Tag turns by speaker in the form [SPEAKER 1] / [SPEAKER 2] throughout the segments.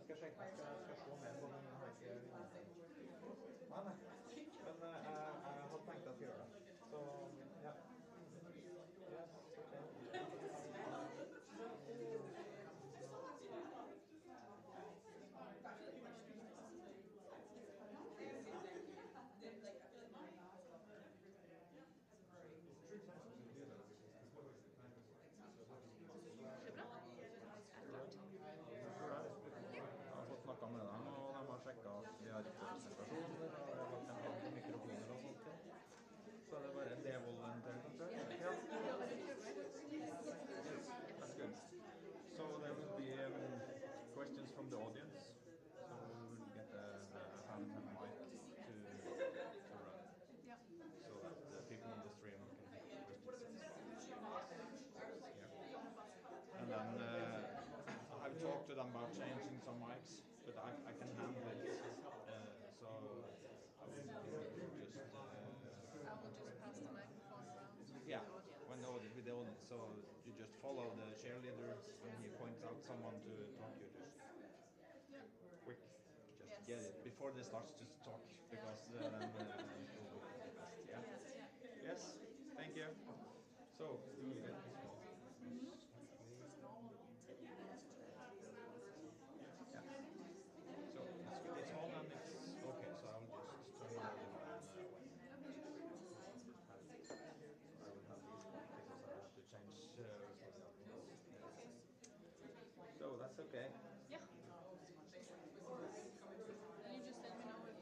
[SPEAKER 1] skal sjekke, jeg skal se mer på den, har ikke... Nei, men jeg har tenkt at jeg gjør det. Så, ja. Yes,
[SPEAKER 2] Det bra.
[SPEAKER 1] Jeg har fått snakket med dem, og de har sjekket at vi har ikke representasjoner, og vi har lagt en plan på mikrofoner og sånt. Så det er bare devolunteer, kanskje? Ja. That's good. So there will be questions from the audience. So we will get a hand and a mic to run.
[SPEAKER 2] Ja.
[SPEAKER 1] So that the people on the stream can have questions as well. Yeah. And then I've talked to them about changing some mics, but I can handle it. So I will just...
[SPEAKER 2] I will just pass the microphone around.
[SPEAKER 1] Yeah, with the audience. So you just follow the cheerleader when he points out someone to talk. You just quick, just get it before they start to talk, because then it will be the best. Yeah. Yes. Thank you. So do we get this one? Yeah. So it's on and it's okay. So I will just turn it on. I will have these ones because I have to change. So that's okay.
[SPEAKER 2] Yeah. You just let me know if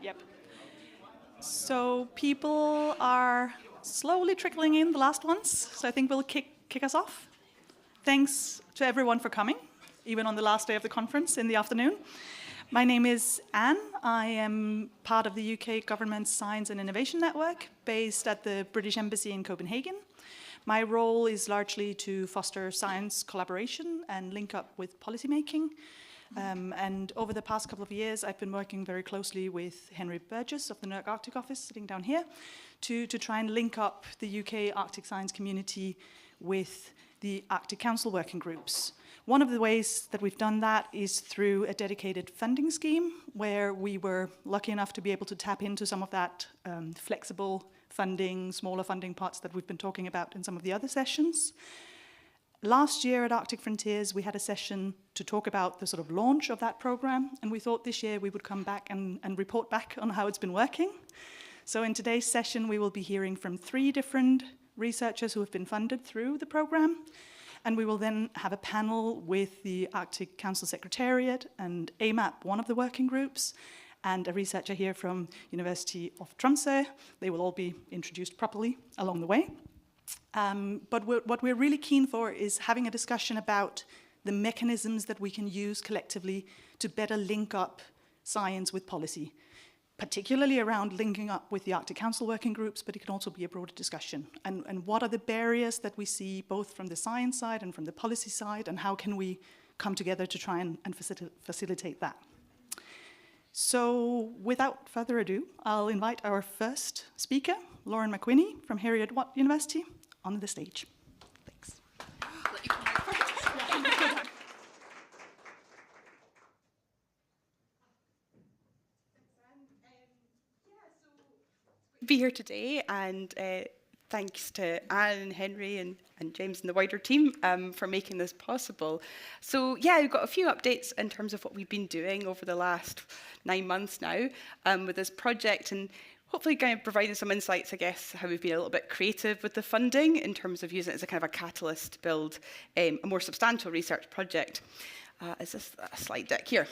[SPEAKER 3] Yep. So people are slowly trickling in, the last ones. So I think we'll kick us off. Thanks to everyone for coming, even on the last day of the conference in the afternoon. My name is Anne. I am part of the UK Government Science and Innovation Network, based at the British Embassy in Copenhagen. My role is largely to foster science collaboration and link up with policymaking. And over the past couple of years, I've been working very closely with Henry Burgess of the NERC Arctic Office, sitting down here, to try and link up the UK Arctic science community with the Arctic Council working groups. One of the ways that we've done that is through a dedicated funding scheme, where we were lucky enough to be able to tap into some of that flexible funding, smaller funding parts that we've been talking about in some of the other sessions. Last year at Arctic Frontiers, we had a session to talk about the sort of launch of that program, and we thought this year we would come back and report back on how it's been working. So in today's session, we will be hearing from 3 different researchers who have been funded through the program, and we will then have a panel with the Arctic Council Secretariat and AMAP, one of the working groups, and a researcher here from University of Tromsø. They will all be introduced properly along the way. But what we're really keen for is having a discussion about the mechanisms that we can use collectively to better link up science with policy, particularly around linking up with the Arctic Council working groups, but it can also be a broader discussion. And what are the barriers that we see both from the science side and from the policy side, and how can we come together to try and facilitate that? So without further ado, I'll invite our first speaker, Lauren McWhinney from Heriot-Watt University, on the stage. Thanks.
[SPEAKER 4] Be here today, and thanks to Anne and Henry and James and the wider team for making this possible. So yeah, we've got a few updates in terms of what we've been doing over the last 9 months now with this project, and hopefully kind of providing some insights, I guess, how we've been a little bit creative with the funding in terms of using it as a kind of a catalyst to build a more substantial research project. Is this a slide deck here?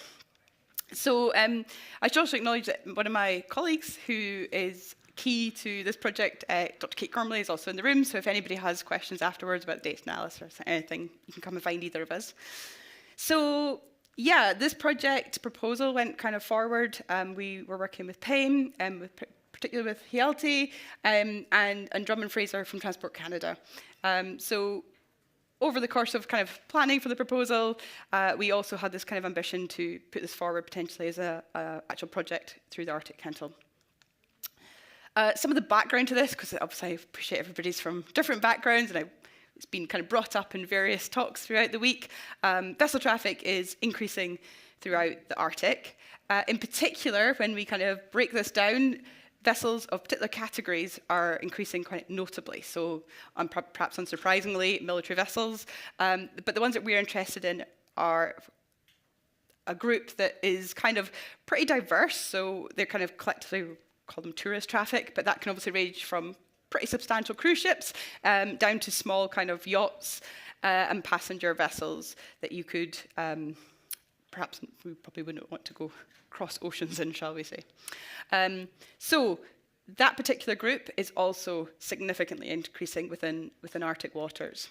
[SPEAKER 4] So I should also acknowledge that one of my colleagues who is key to this project, Dr. Kate Gormley, is also in the room, so if anybody has questions afterwards about data analysis or anything, you can come and find either of us. So yeah, this project proposal went kind of forward. We were working with PAIM, particularly with Hjalti, and Drummond Fraser from Transport Canada. So over the course of kind of planning for the proposal, we also had this kind of ambition to put this forward potentially as a actual project through the Arctic Council. Some of the background to this, because obviously I appreciate everybody's from different backgrounds, and it's been kind of brought up in various talks throughout the week. Vessel traffic is increasing throughout the Arctic. In particular, when we kind of break this down, vessels of particular categories are increasing quite notably. So perhaps unsurprisingly, military vessels. But the ones that we're interested in are a group that is kind of pretty diverse. So they're kind of collectively call them tourist traffic, but that can obviously range from pretty substantial cruise ships down to small kind of yachts and passenger vessels that you could, perhaps we probably wouldn't want to go cross oceans in, shall we say. So that particular group is also significantly increasing within Arctic waters.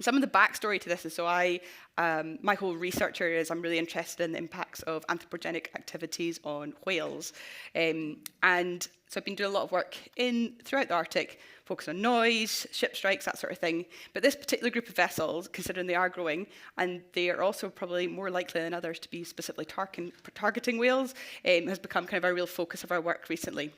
[SPEAKER 4] Some of the backstory to this is, so my whole research area is I'm really interested in the impacts of anthropogenic activities on whales. And so I've been doing a lot of work throughout the Arctic, focused on noise, ship strikes, that sort of thing. But this particular group of vessels, considering they are growing, and they are also probably more likely than others to be specifically targeting whales, has become kind of a real focus of our work recently.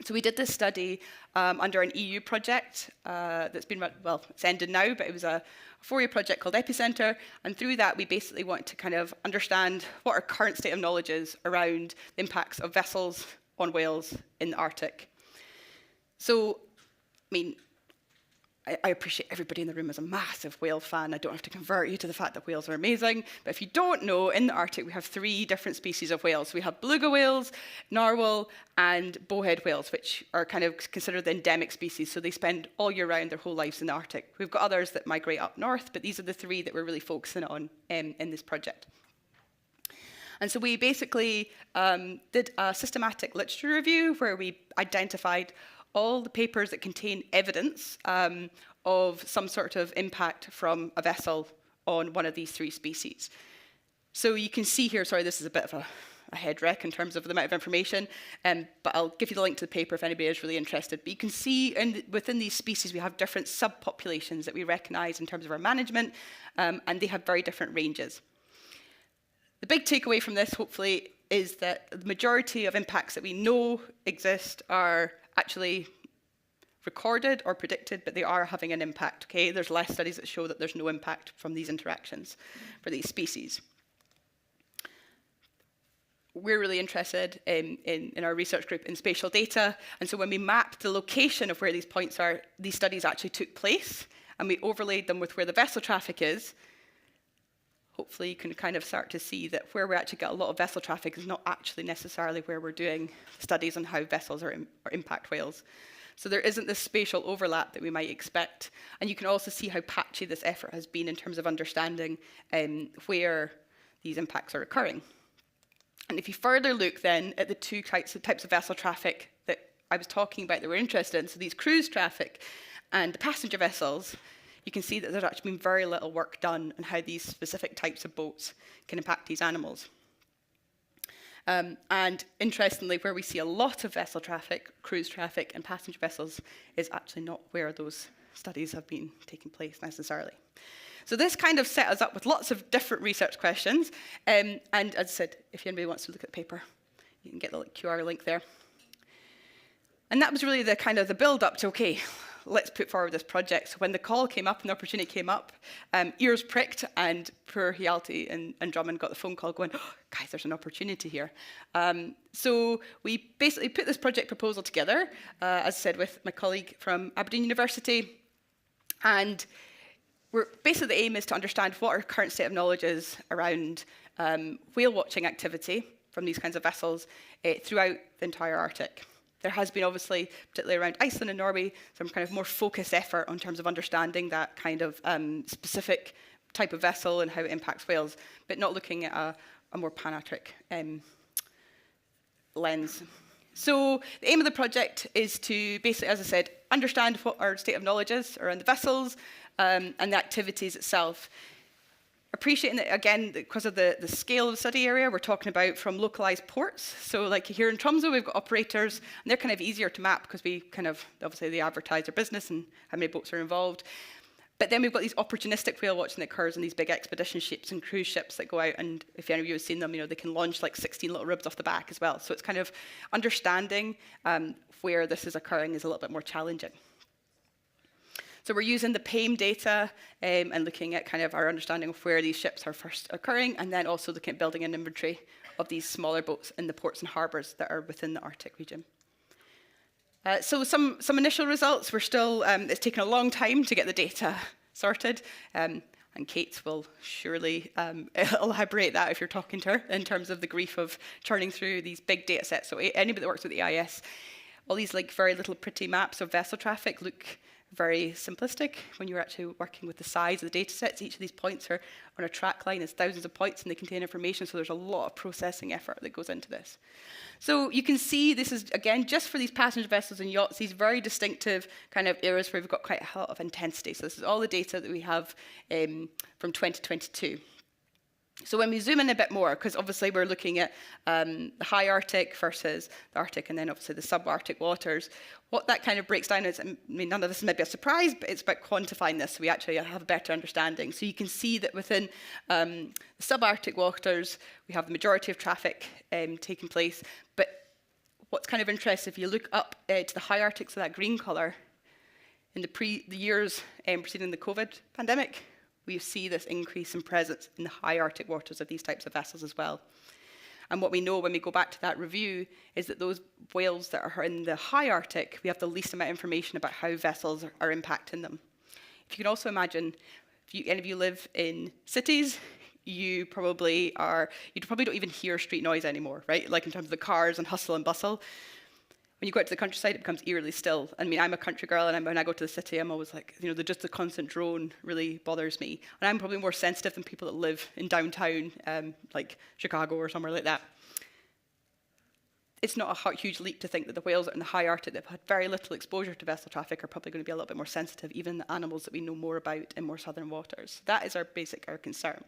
[SPEAKER 4] So we did this study under an EU project that's been run, well, it's ended now, but it was a 4-year project called Epicenter. And through that, we basically wanted to kind of understand what our current state of knowledge is around the impacts of vessels on whales in the Arctic. So, I mean, I appreciate everybody in the room is a massive whale fan. I don't have to convert you to the fact that whales are amazing. But if you don't know, in the Arctic, we have 3 different species of whales. We have beluga whales, narwhal, and bowhead whales, which are kind of considered the endemic species. So they spend all year round their whole lives in the Arctic. We've got others that migrate up north, but these are the 3 that we're really focusing on in this project. And so we basically did a systematic literature review where we identified all the papers that contain evidence of some sort of impact from a vessel on one of these 3 species. So you can see here, sorry, this is a bit of a head wreck in terms of the amount of information, but I'll give you the link to the paper if anybody is really interested. But you can see within these species we have different subpopulations that we recognise in terms of our management, and they have very different ranges. The big takeaway from this, hopefully, is that the majority of impacts that we know exist are actually recorded or predicted, but they are having an impact. Okay, there's less studies that show that there's no impact from these interactions for these species. We're really interested in our research group in spatial data, and so when we mapped the location of where these points are, these studies actually took place, and we overlaid them with where the vessel traffic is. Hopefully you can kind of start to see that where we actually get a lot of vessel traffic is not actually necessarily where we're doing studies on how vessels are impact whales. So there isn't this spatial overlap that we might expect. And you can also see how patchy this effort has been in terms of understanding where these impacts are occurring. And if you further look then at the 2 types of vessel traffic that I was talking about that we're interested in, so these cruise traffic and the passenger vessels, you can see that there's actually been very little work done on how these specific types of boats can impact these animals. And interestingly, where we see a lot of vessel traffic, cruise traffic and passenger vessels is actually not where those studies have been taking place necessarily. So this kind of set us up with lots of different research questions. And as I said, if anybody wants to look at the paper, you can get the QR link there. And that was really the kind of the build up to, okay, let's put forward this project. So when the call came up and the opportunity came up, ears pricked, and poor Hjalti and Drummond got the phone call going, oh, guys, there's an opportunity here. So we basically put this project proposal together, as I said, with my colleague from Aberdeen University. And basically the aim is to understand what our current state of knowledge is around whale watching activity from these kinds of vessels throughout the entire Arctic. There has been obviously, particularly around Iceland and Norway, some kind of more focused effort in terms of understanding that kind of specific type of vessel and how it impacts whales, but not looking at a more pan-Arctic lens. So the aim of the project is to basically, as I said, understand what our state of knowledge is around the vessels and the activities itself. Appreciating that, again, because of the scale of the study area, we're talking about from localized ports. So like here in Tromsø, we've got operators, and they're kind of easier to map because we kind of, obviously they advertise their business and how many boats are involved. But then we've got these opportunistic whale watching that occurs on these big expedition ships and cruise ships that go out, and if any of you have seen them, you know, they can launch like 16 little ribs off the back as well. So it's kind of understanding where this is occurring is a little bit more challenging. So we're using the PAIM data and looking at kind of our understanding of where these ships are first occurring, and then also looking at building an inventory of these smaller boats in the ports and harbours that are within the Arctic region. So some initial results. We're still, it's taken a long time to get the data sorted, and Kate will surely elaborate that if you're talking to her in terms of the grief of churning through these big data sets. So anybody that works with the EIS, all these like very little pretty maps of vessel traffic look very simplistic when you're actually working with the size of the data sets. Each of these points are on a track line. It's thousands of points and they contain information, so there's a lot of processing effort that goes into this. So you can see this is, again, just for these passenger vessels and yachts, these very distinctive kind of areas where we've got quite a lot of intensity. So this is all the data that we have from 2022. So when we zoom in a bit more, because obviously we're looking at the high Arctic versus the Arctic and then obviously the subarctic waters, what that kind of breaks down is, I mean, none of this is maybe a surprise, but it's about quantifying this so we actually have a better understanding. So you can see that within the subarctic waters, we have the majority of traffic taking place. But what's kind of interesting, if you look up to the high Arctic, so that green colour, in the years preceding the COVID pandemic, we see this increase in presence in the high Arctic waters of these types of vessels as well. And what we know when we go back to that review is that those whales that are in the high Arctic, we have the least amount of information about how vessels are impacting them. If you can also imagine, if any of you live in cities, you probably don't even hear street noise anymore, right? Like in terms of the cars and hustle and bustle. when you go out to the countryside, it becomes eerily still. I mean, I'm a country girl, and when I go to the city, I'm always like, just the constant drone really bothers me. And I'm probably more sensitive than people that live in downtown, like Chicago or somewhere like that. It's not a huge leap to think that the whales that are in the high Arctic that have had very little exposure to vessel traffic are probably going to be a little bit more sensitive, even the animals that we know more about in more southern waters. That is our concern.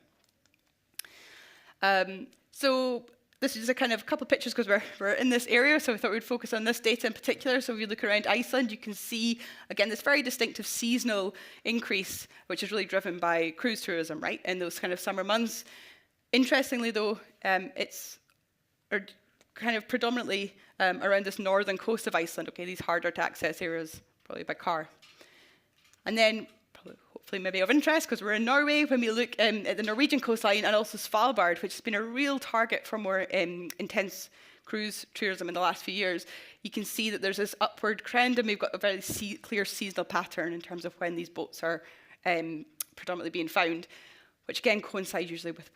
[SPEAKER 4] So this is just a kind of couple of pictures because we're in this area, so we thought we'd focus on this data in particular. So if you look around Iceland, you can see, again, this very distinctive seasonal increase, which is really driven by cruise tourism, right, in those kind of summer months. Interestingly, though, it's kind of predominantly around this northern coast of Iceland, okay, these harder to access areas, probably by car. And then, hopefully maybe of interest, because we're in Norway, when we look at the Norwegian coastline and also Svalbard, which has been a real target for more intense cruise tourism in the last few years, you can see that there's this upward trend, and we've got a very clear seasonal pattern in terms of when these boats are predominantly being found, which again coincides usually with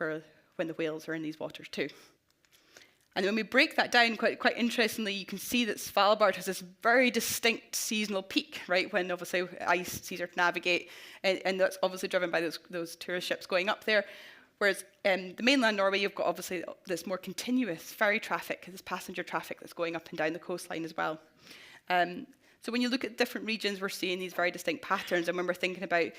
[SPEAKER 4] when the whales are in these waters too. And when we break that down, quite interestingly, you can see that Svalbard has this very distinct seasonal peak, right, when obviously ice is easier to navigate, and that's obviously driven by those tourist ships going up there. Whereas the mainland Norway, you've got obviously this more continuous ferry traffic, this passenger traffic that's going up and down the coastline as well. So when you look at different regions, we're seeing these very distinct patterns. And when we're thinking about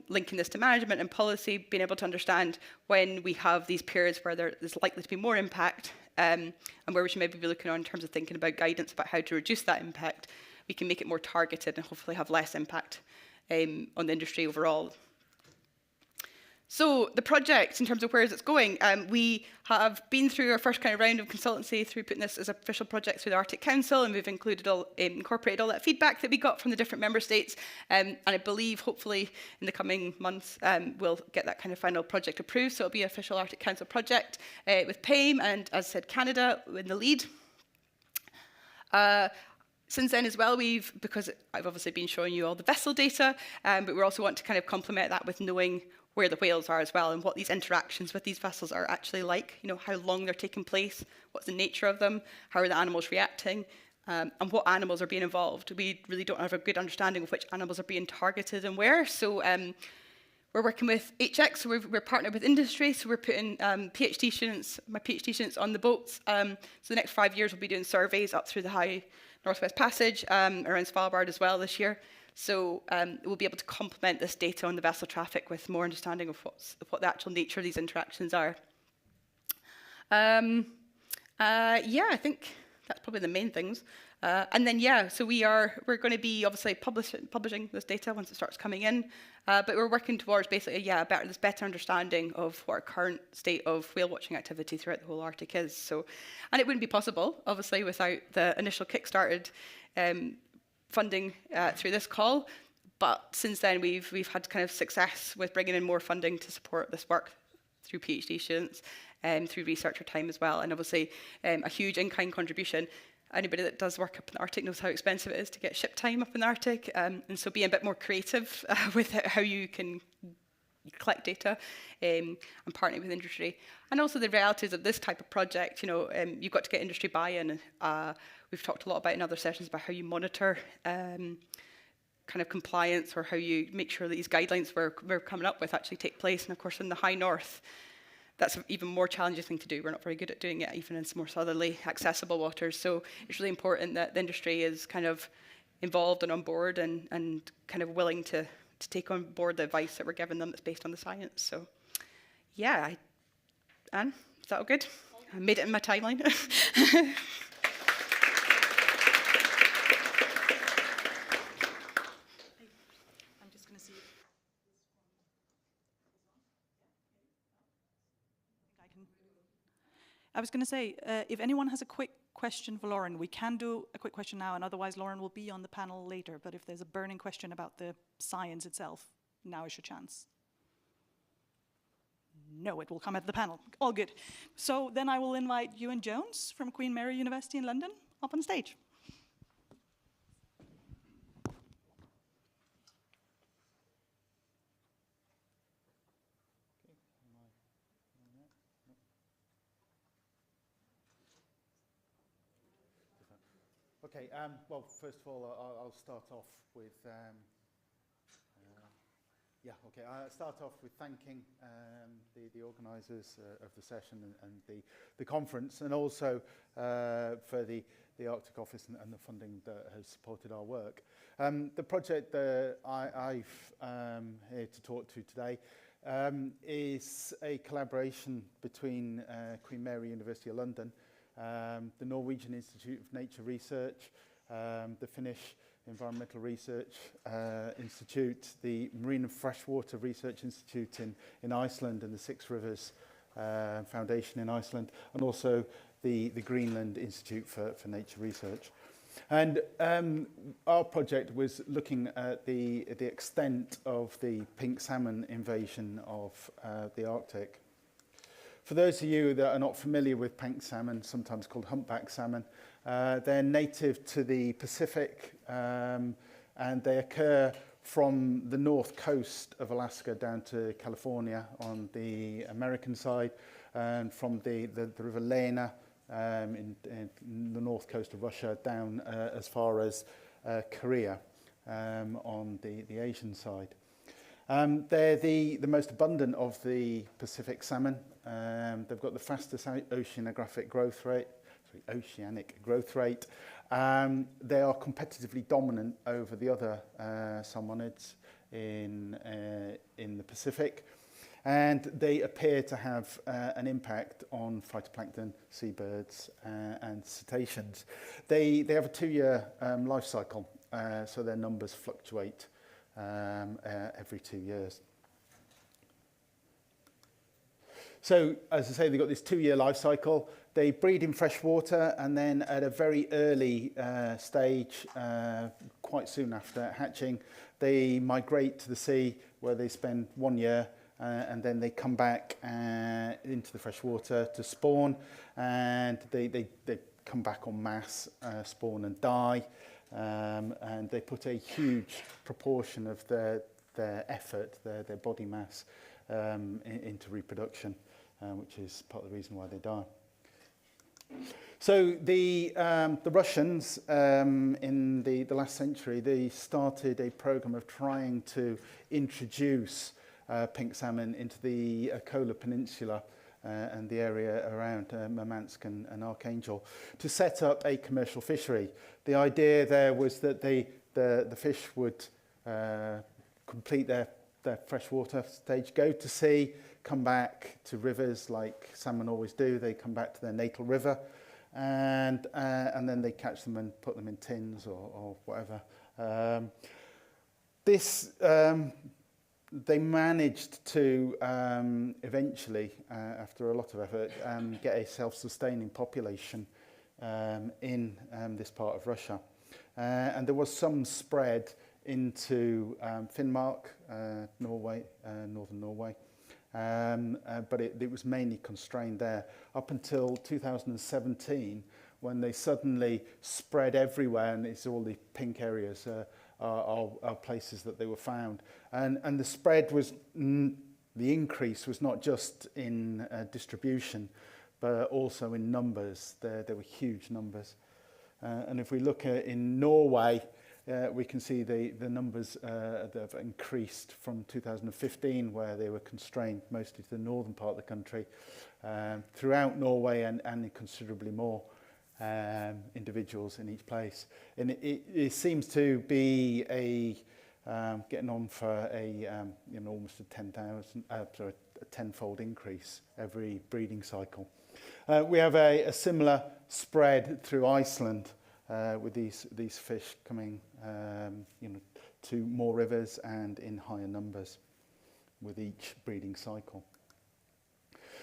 [SPEAKER 4] linking this to management and policy, being able to understand when we have these periods where there's likely to be more impact, and where we should maybe be looking on in terms of thinking about guidance about how to reduce that impact, we can make it more targeted and hopefully have less impact on the industry overall. So the project, in terms of where is it going, we have been through our first kind of round of consultancy through putting this as an official project through the Arctic Council, and we've incorporated all that feedback that we got from the different member states, and I believe hopefully in the coming months we'll get that kind of final project approved, so it'll be an official Arctic Council project with PAIM and, as I said, Canada in the lead. Since then as well, because I've obviously been showing you all the vessel data, but we also want to kind of complement that with knowing where the whales are as well and what these interactions with these vessels are actually like, how long they're taking place, what's the nature of them, how are the animals reacting, and what animals are being involved. We really don't have a good understanding of which animals are being targeted and where. So we're working with HX, so we're partnered with industry, so we're putting my PhD students on the boats. So the next 5 years we'll be doing surveys up through the High Northwest Passage, around Svalbard as well this year. So we'll be able to complement this data on the vessel traffic with more understanding of what the actual nature of these interactions are. Yeah, I think that's probably the main things. And then, yeah, so we're going to be obviously publishing this data once it starts coming in, but we're working towards basically, this better understanding of what our current state of whale watching activity throughout the whole Arctic is. So, and it wouldn't be possible, obviously, without the initial kickstarted funding through this call, but since then we've had kind of success with bringing in more funding to support this work through PhD students and through researcher time as well, and obviously a huge in-kind contribution. Anybody that does work up in the Arctic knows how expensive it is to get ship time up in the Arctic, and so being a bit more creative with how you can collect data and partner with industry. And also the realities of this type of project, you've got to get industry buy-in. We've talked a lot about in other sessions about how you monitor kind of compliance, or how you make sure that these guidelines we're coming up with actually take place. And of course in the high north, that's an even more challenging thing to do. We're not very good at doing it, even in some more southerly accessible waters. So it's really important that the industry is kind of involved and on board and kind of willing to take on board the advice that we're giving them that's based on the science. So yeah, Anne, is that all good? I made it in my timeline.
[SPEAKER 3] I was going to say, if anyone has a quick question for Lauren, we can do a quick question now, and otherwise Lauren will be on the panel later. But if there's a burning question about the science itself, now is your chance. No, it will come at the panel. All good. So then I will invite Ewan Jones from Queen Mary University in London up on stage.
[SPEAKER 5] Okay, well, first of all, I'll start off with, I'll start off with thanking the organisers of the session and the conference, and also for the Arctic Office and the funding that has supported our work. The project that I'm here to talk to today is a collaboration between Queen Mary University of London, the Norwegian Institute of Nature Research, the Finnish Environmental Research Institute, the Marine and Freshwater Research Institute in Iceland, and the Six Rivers Foundation in Iceland, and also the Greenland Institute for Nature Research. And our project was looking at the extent of the pink salmon invasion of the Arctic. For those of you that are not familiar with pink salmon, sometimes called humpback salmon, they're native to the Pacific, and they occur from the north coast of Alaska down to California on the American side, and from the River Lena in the north coast of Russia down as far as Korea on the Asian side. They're the most abundant of the Pacific salmon. They've got the fastest oceanographic growth rate, oceanic growth rate. They are competitively dominant over the other salmonids in the Pacific, and they appear to have an impact on phytoplankton, seabirds, and cetaceans. They have a 2-year life cycle, so their numbers fluctuate every 2 years. So, as I say, they've got this 2-year life cycle. They breed in fresh water, and then at a very early stage, quite soon after hatching, they migrate to the sea, where they spend 1 year, and then they come back into the fresh water to spawn, and they come back en masse, spawn and die, and they put a huge proportion of their effort, their body mass, into reproduction, which is part of the reason why they die. So the Russians in the last century, they started a program of trying to introduce pink salmon into the Kola Peninsula and the area around Murmansk and Archangel to set up a commercial fishery. The idea there was that the fish would complete their freshwater stage, go to sea, come back to rivers like salmon always do. They come back to their natal river, and then they catch them and put them in tins or whatever. They managed to eventually, after a lot of effort, get a self-sustaining population in this part of Russia. And there was some spread into Finnmark, Norway, northern Norway, but it was mainly constrained there up until 2017, when they suddenly spread everywhere, and it's all the pink areas are places that they were found. And the spread was, the increase was not just in distribution, but also in numbers. There were huge numbers. And if we look at in Norway, we can see the numbers that have increased from 2015, where they were constrained mostly to the northern part of the country, throughout Norway, and considerably more individuals in each place. And it seems to be getting on for almost a tenfold increase every breeding cycle. We have a similar spread through Iceland, with these fish coming to more rivers and in higher numbers with each breeding cycle.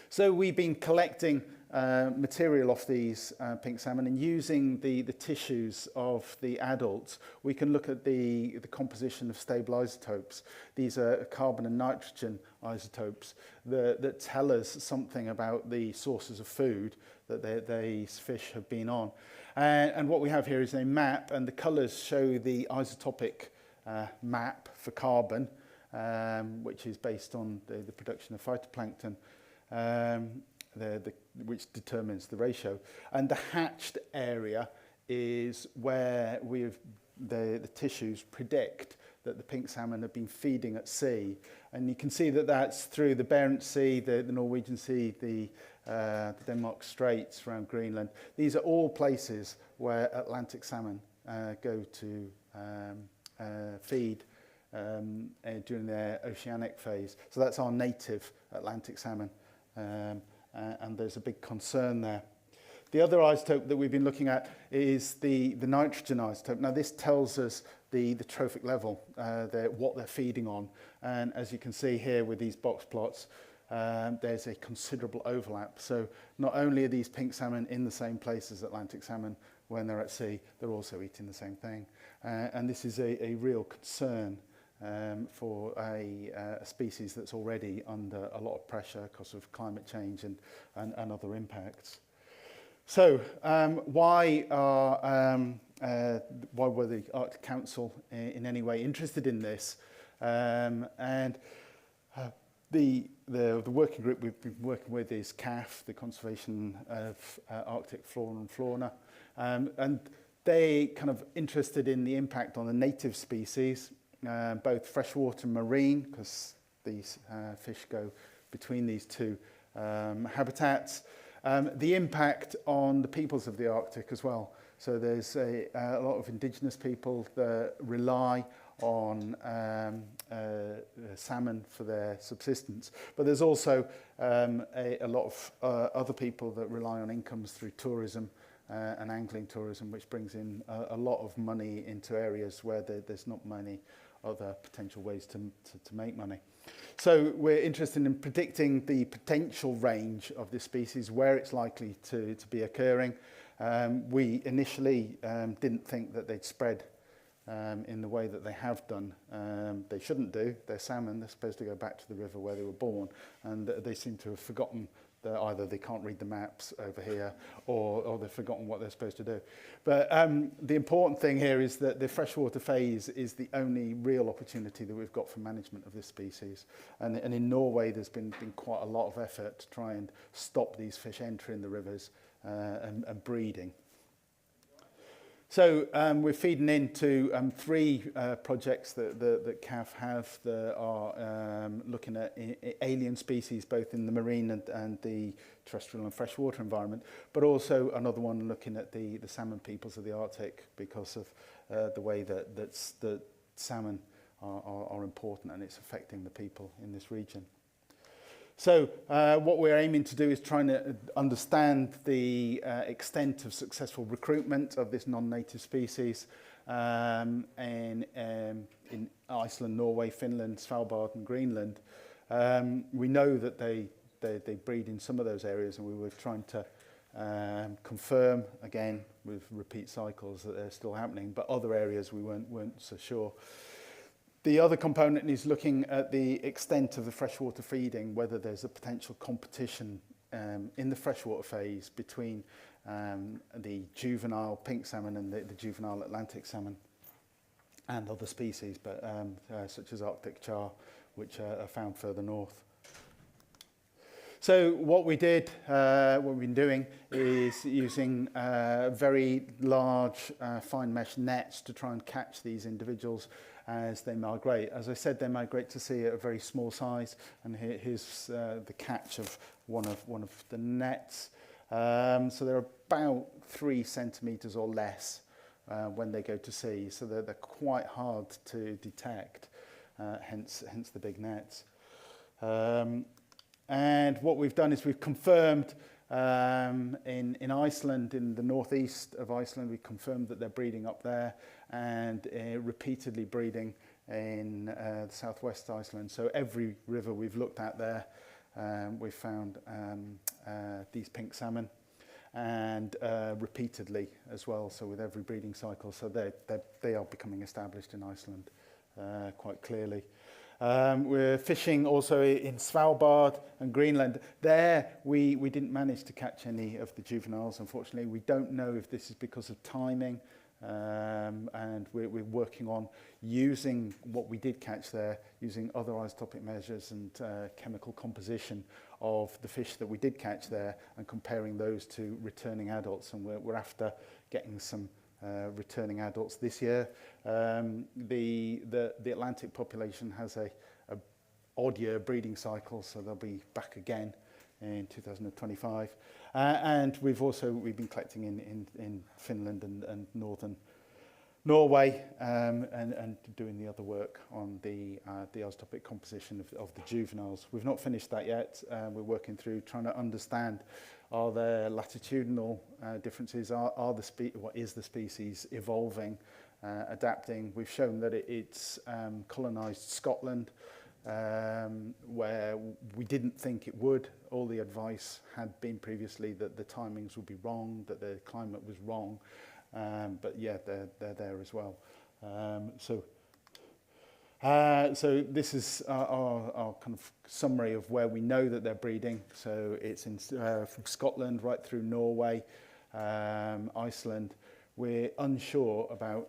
[SPEAKER 5] So we've been collecting material off these pink salmon, and using the tissues of the adults, we can look at the composition of stable isotopes. These are carbon and nitrogen isotopes that tell us something about the sources of food that these fish have been on. And what we have here is a map, and the colours show the isotopic map for carbon, which is based on the production of phytoplankton, which determines the ratio. And the hatched area is where the tissues predict that the pink salmon have been feeding at sea. And you can see that that's through the Barents Sea, the Norwegian Sea, the Denmark Straits around Greenland. These are all places where Atlantic salmon go to feed during their oceanic phase. So that's our native Atlantic salmon, and there's a big concern there. The other isotope that we've been looking at is the nitrogen isotope. Now this tells us the trophic level, what they're feeding on. And as you can see here with these box plots, there's a considerable overlap. So not only are these pink salmon in the same place as Atlantic salmon when they're at sea, they're also eating the same thing. And this is a real concern for a species that's already under a lot of pressure because of climate change and other impacts. So why were the Arctic Council in any way interested in this? The working group we've been working with is CAF, the Conservation of Arctic Flora and Fauna, and they kind of interested in the impact on the native species, both freshwater and marine, because these fish go between these two habitats. The impact on the peoples of the Arctic as well. So there's a lot of indigenous people that rely on salmon for their subsistence. But there's also a lot of other people that rely on incomes through tourism and angling tourism, which brings in a lot of money into areas where there's not many other potential ways to make money. So we're interested in predicting the potential range of this species, where it's likely to be occurring. We initially didn't think that they'd spread in the way that they have done. They shouldn't do. They're salmon. They're supposed to go back to the river where they were born, and they seem to have forgotten that either they can't read the maps over here or they've forgotten what they're supposed to do. But the important thing here is that the freshwater phase is the only real opportunity that we've got for management of this species. And in Norway, there's been quite a lot of effort to try and stop these fish entering the rivers and breeding. So we're feeding into three projects that CAF have that are looking at alien species, both in the marine and the terrestrial and freshwater environment, but also another one looking at the salmon peoples of the Arctic because of the way that salmon are important and it's affecting the people in this region. So what we're aiming to do is trying to understand the extent of successful recruitment of this non-native species in Iceland, Norway, Finland, Svalbard and Greenland. We know that they breed in some of those areas, and we were trying to confirm, again, with repeat cycles that they're still happening, but other areas we weren't so sure. The other component is looking at the extent of the freshwater feeding, whether there's a potential competition in the freshwater phase between the juvenile pink salmon and the juvenile Atlantic salmon and other species, but such as Arctic char, which are found further north. So what we did, what we've been doing, is using very large fine mesh nets to try and catch these individuals as they migrate. As I said, they migrate to sea at a very small size, and here's the catch of one of the nets. So they're about 3 centimetres or less when they go to sea, so they're quite hard to detect, hence the big nets. And what we've done is we've confirmed in Iceland, in the northeast of Iceland, we confirmed that they're breeding up there and repeatedly breeding in the southwest Iceland. So every river we've looked at there, we've found these pink salmon, and repeatedly as well, so with every breeding cycle. So they are becoming established in Iceland quite clearly. We're fishing also in Svalbard and Greenland. There, we didn't manage to catch any of the juveniles, unfortunately. We don't know if this is because of timing, and we're working on using what we did catch there, using other isotopic measures and chemical composition of the fish that we did catch there and comparing those to returning adults. And we're after getting some returning adults this year. The Atlantic population has a odd year breeding cycle, so they'll be back again in 2025. And we've been collecting in Finland and northern Norway, and doing the other work on the isotopic composition of the juveniles. We've not finished that yet. We're working through trying to understand, are there latitudinal differences? What is the species evolving, adapting? We've shown that it's colonised Scotland, where we didn't think it would. All the advice had been previously that the timings would be wrong, that the climate was wrong. But yeah, they're there as well. So this is our kind of summary of where we know that they're breeding. So it's from Scotland right through Norway, Iceland. We're unsure about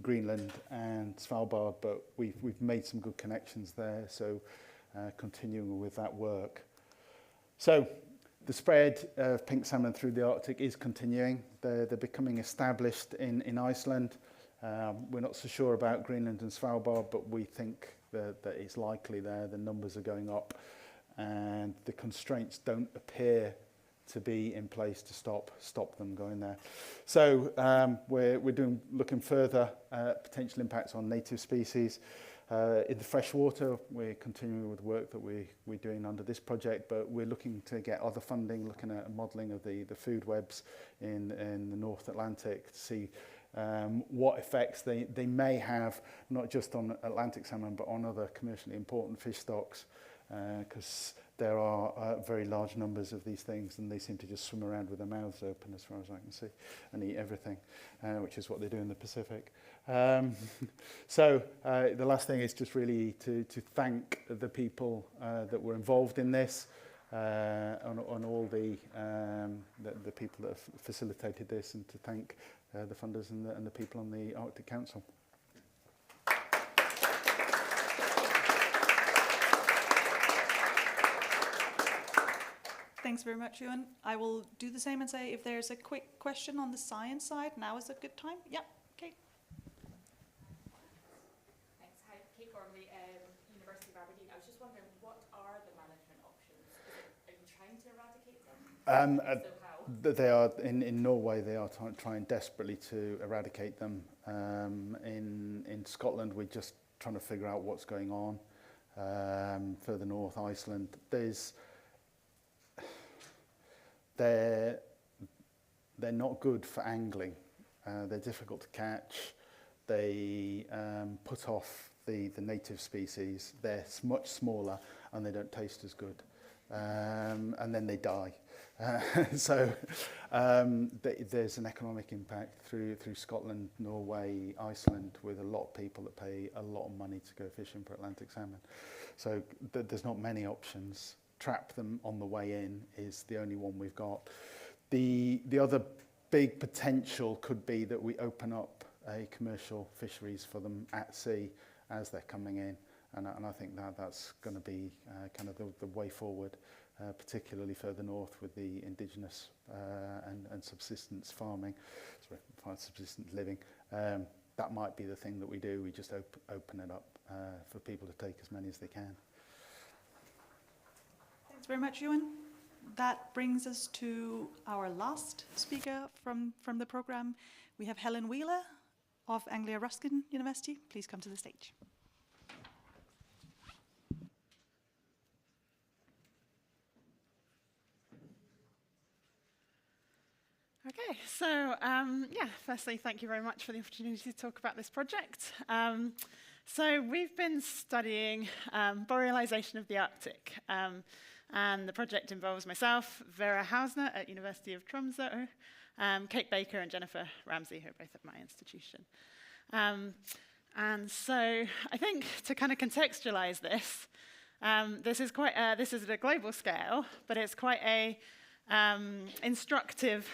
[SPEAKER 5] Greenland and Svalbard, but we've made some good connections there. So continuing with that work. So the spread of pink salmon through the Arctic is continuing. They're becoming established in Iceland. We're not so sure about Greenland and Svalbard, but we think that it's likely there. The numbers are going up, and the constraints don't appear to be in place to stop them going there. So we're looking further at potential impacts on native species. In the freshwater, we're continuing with work that we're doing under this project, but we're looking to get other funding, looking at modelling of the food webs in the North Atlantic to see what effects they may have, not just on Atlantic salmon, but on other commercially important fish stocks, because there are very large numbers of these things, and they seem to just swim around with their mouths open as far as I can see, and eat everything, which is what they do in the Pacific. So the last thing is just really to thank the people that were involved in this, on all the people that have facilitated this, and to thank the funders and the people on the Arctic Council.
[SPEAKER 3] Thanks very much, Ewan. I will do the same and say if there's a quick question on the science side, now is a good time. Yeah, Kate.
[SPEAKER 6] Thanks. Hi, Kate Gormley, University of Aberdeen. I was just wondering, what are the management options? Are you trying to eradicate them? So how?
[SPEAKER 5] They are in Norway. They are trying desperately to eradicate them. In Scotland, we're just trying to figure out what's going on. Further north, Iceland, they're not good for angling. They're difficult to catch. They put off the native species. They're much smaller and they don't taste as good. And then they die. So there's an economic impact through Scotland, Norway, Iceland, with a lot of people that pay a lot of money to go fishing for Atlantic salmon. So there's not many options. Trap them on the way in is the only one we've got. The other big potential could be that we open up a commercial fisheries for them at sea as they're coming in, and I think that's going to be kind of the way forward, particularly further north with the indigenous and subsistence farming, subsistence living. That might be the thing that we do. We just open it up for people to take as many as they can.
[SPEAKER 3] Thanks very much, Ewan. That brings us to our last speaker from the program. We have Helen Wheeler of Anglia Ruskin University. Please come to the stage.
[SPEAKER 7] Okay, so firstly, thank you very much for the opportunity to talk about this project. So we've been studying borealization of the Arctic. And the project involves myself, Vera Hausner at University of Tromsø, Kate Baker and Jennifer Ramsey, who are both at my institution. And so I think to kind of contextualize this, this is at a global scale, but it's quite a instructive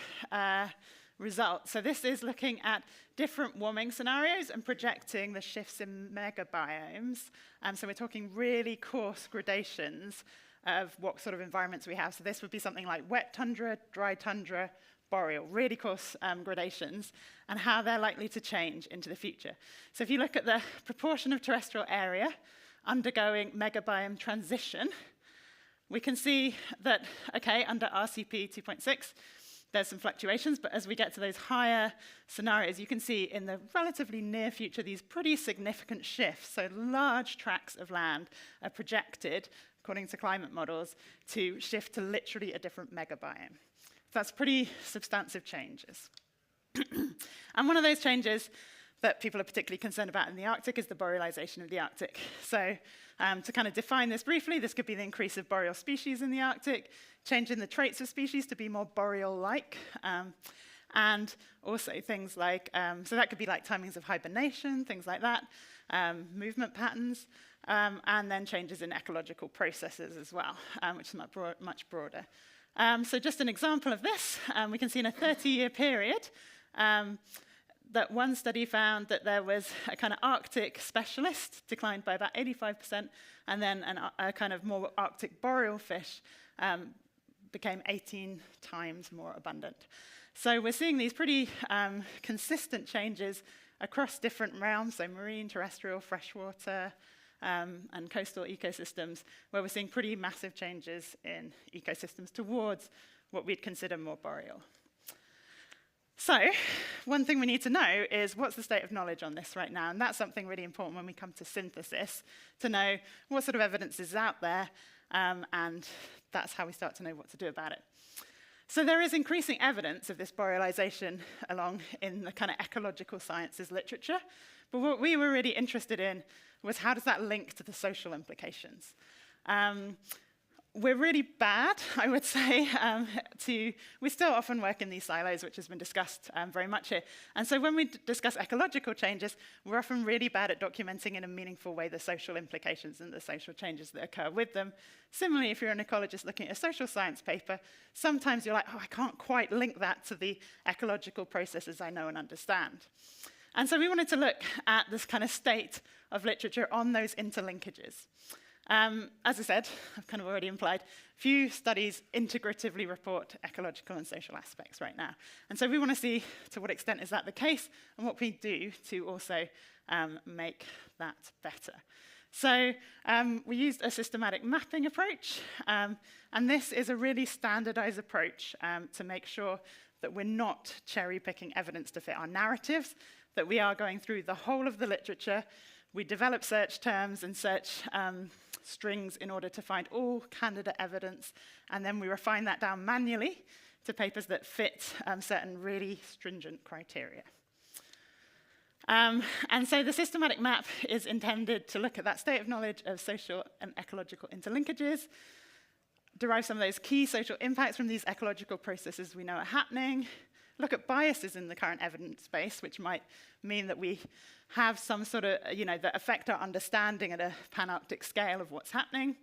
[SPEAKER 7] result. So this is looking at different warming scenarios and projecting the shifts in megabiomes. So we're talking really coarse gradations of what sort of environments we have. So this would be something like wet tundra, dry tundra, boreal, really coarse gradations, and how they're likely to change into the future. So if you look at the proportion of terrestrial area undergoing megabiome transition, we can see that, okay, under RCP 2.6, there's some fluctuations, but as we get to those higher scenarios, you can see in the relatively near future these pretty significant shifts. So large tracts of land are projected, according to climate models, to shift to literally a different megabiome. So that's pretty substantive changes. And one of those changes that people are particularly concerned about in the Arctic is the borealization of the Arctic. So to kind of define this briefly, this could be the increase of boreal species in the Arctic, changing the traits of species to be more boreal-like, and also things like, so that could be like timings of hibernation, things like that, movement patterns, and then changes in ecological processes as well, which is much broader. So just an example of this, we can see in a 30-year period, that one study found that there was a kind of Arctic specialist declined by about 85%, and then a kind of more Arctic boreal fish became 18 times more abundant. So we're seeing these pretty consistent changes across different realms, so marine, terrestrial, freshwater, and coastal ecosystems, where we're seeing pretty massive changes in ecosystems towards what we'd consider more boreal. So, one thing we need to know is what's the state of knowledge on this right now, and that's something really important when we come to synthesis, to know what sort of evidence is out there, and that's how we start to know what to do about it. So there is increasing evidence of this borealization along in the kind of ecological sciences literature, but what we were really interested in was how does that link to the social implications? We're really bad, I would say, we still often work in these silos, which has been discussed very much here. And so when we discuss ecological changes, we're often really bad at documenting in a meaningful way the social implications and the social changes that occur with them. Similarly, if you're an ecologist looking at a social science paper, sometimes you're like, oh, I can't quite link that to the ecological processes I know and understand. And so we wanted to look at this kind of state of literature on those interlinkages. As I said, I've kind of already implied, few studies integratively report ecological and social aspects right now. And so we want to see to what extent is that the case and what we do to also make that better. So we used a systematic mapping approach, and this is a really standardized approach to make sure that we're not cherry-picking evidence to fit our narratives, that we are going through the whole of the literature. We develop search terms and search strings in order to find all candidate evidence, and then we refine that down manually to papers that fit certain really stringent criteria. And so the systematic map is intended to look at that state of knowledge of social and ecological interlinkages, derive some of those key social impacts from these ecological processes we know are happening, look at biases in the current evidence base, which might mean that we have some sort of, that affect our understanding at a pan-Arctic scale of what's happening,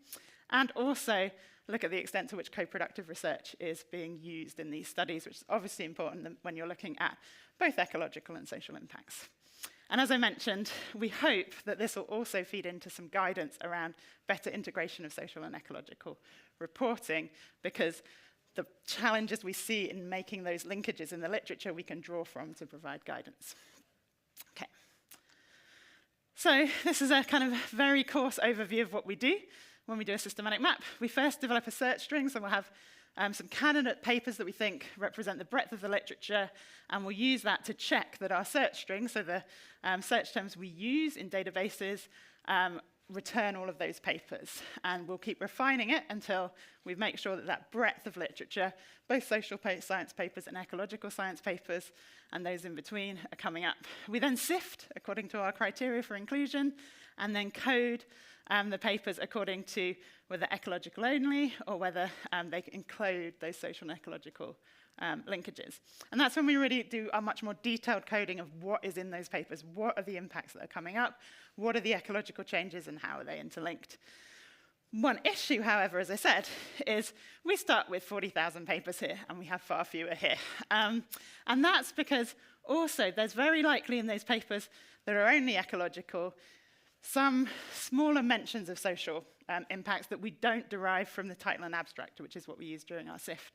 [SPEAKER 7] and also look at the extent to which co-productive research is being used in these studies, which is obviously important when you're looking at both ecological and social impacts. And as I mentioned, we hope that this will also feed into some guidance around better integration of social and ecological reporting, because the challenges we see in making those linkages in the literature we can draw from to provide guidance. Okay. So this is a kind of very coarse overview of what we do when we do a systematic map. We first develop a search string, so we'll have some candidate papers that we think represent the breadth of the literature, and we'll use that to check that our search string, so the search terms we use in databases, return all of those papers. And we'll keep refining it until we make sure that that breadth of literature, both social science papers and ecological science papers, and those in between are coming up. We then sift according to our criteria for inclusion, and then code the papers according to whether ecological only or whether they include those social and ecological linkages. And that's when we really do a much more detailed coding of what is in those papers, what are the impacts that are coming up, what are the ecological changes, and how are they interlinked. One issue, however, as I said, is we start with 40,000 papers here, and we have far fewer here. And that's because also there's very likely in those papers that are only ecological some smaller mentions of social impacts that we don't derive from the title and abstract, which is what we use during our SIFT.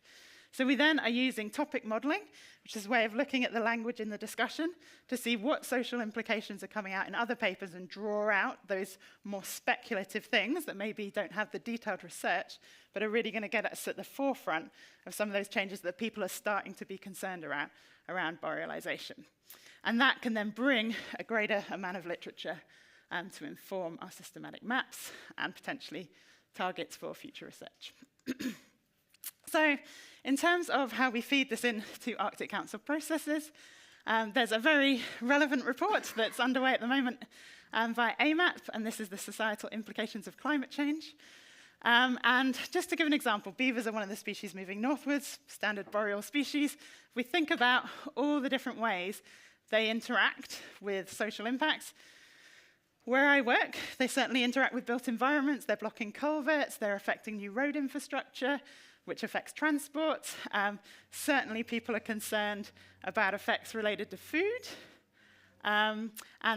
[SPEAKER 7] So we then are using topic modeling, which is a way of looking at the language in the discussion to see what social implications are coming out in other papers and draw out those more speculative things that maybe don't have the detailed research, but are really going to get us at the forefront of some of those changes that people are starting to be concerned around borealization. And that can then bring a greater amount of literature to inform our systematic maps and potentially targets for future research. So in terms of how we feed this into Arctic Council processes, there's a very relevant report that's underway at the moment via AMAP, and this is the Societal Implications of Climate Change. And just to give an example, beavers are one of the species moving northwards, standard boreal species. If we think about all the different ways they interact with social impacts, where I work, they certainly interact with built environments. They're blocking culverts, they're affecting new road infrastructure, which affects transport. Certainly people are concerned about effects related to food. And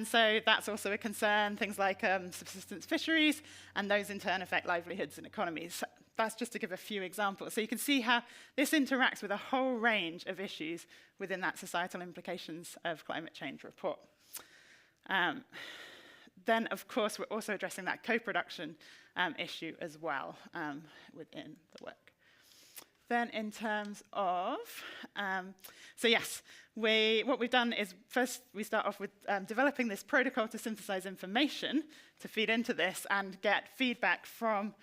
[SPEAKER 7] so that's also a concern, things like subsistence fisheries, and those in turn affect livelihoods and economies. So that's just to give a few examples. So you can see how this interacts with a whole range of issues within that Societal Implications of Climate Change report. Then, of course, we're also addressing that co-production issue as well within the work. Then in terms of, so yes, what we've done is first we start off with developing this protocol to synthesize information to feed into this and get feedback from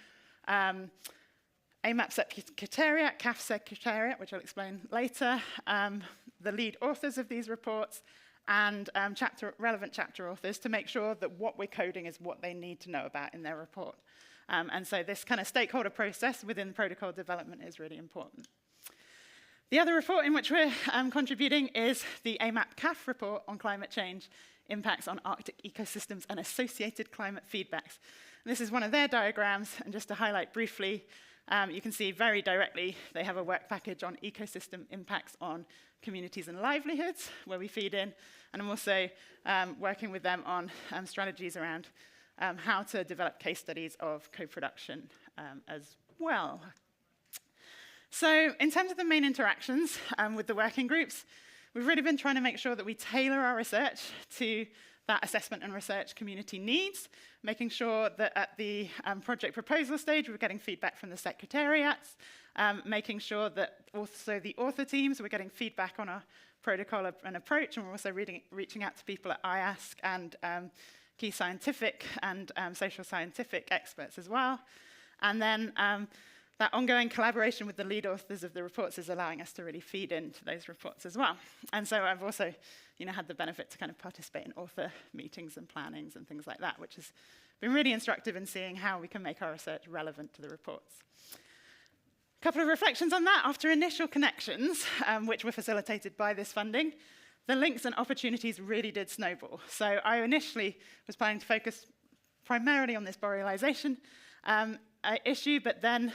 [SPEAKER 7] AMAP Secretariat, CAF Secretariat, which I'll explain later, the lead authors of these reports, and relevant chapter authors to make sure that what we're coding is what they need to know about in their report. And so this kind of stakeholder process within protocol development is really important. The other report in which we're contributing is the AMAP CAF report on climate change impacts on Arctic ecosystems and associated climate feedbacks. And this is one of their diagrams, and just to highlight briefly, you can see very directly they have a work package on ecosystem impacts on communities and livelihoods, where we feed in, and I'm also working with them on strategies around how to develop case studies of co-production as well. So in terms of the main interactions with the working groups, we've really been trying to make sure that we tailor our research to that assessment and research community needs, making sure that at the project proposal stage, we're getting feedback from the secretariats, making sure that also the author teams, we're getting feedback on our protocol and approach, and we're also reaching out to people at IASC and key scientific and social scientific experts as well. And then that ongoing collaboration with the lead authors of the reports is allowing us to really feed into those reports as well. And so I've also had the benefit to kind of participate in author meetings and plannings and things like that, which has been really instructive in seeing how we can make our research relevant to the reports. A couple of reflections on that. After initial connections, which were facilitated by this funding, the links and opportunities really did snowball. So I initially was planning to focus primarily on this borealization issue, but then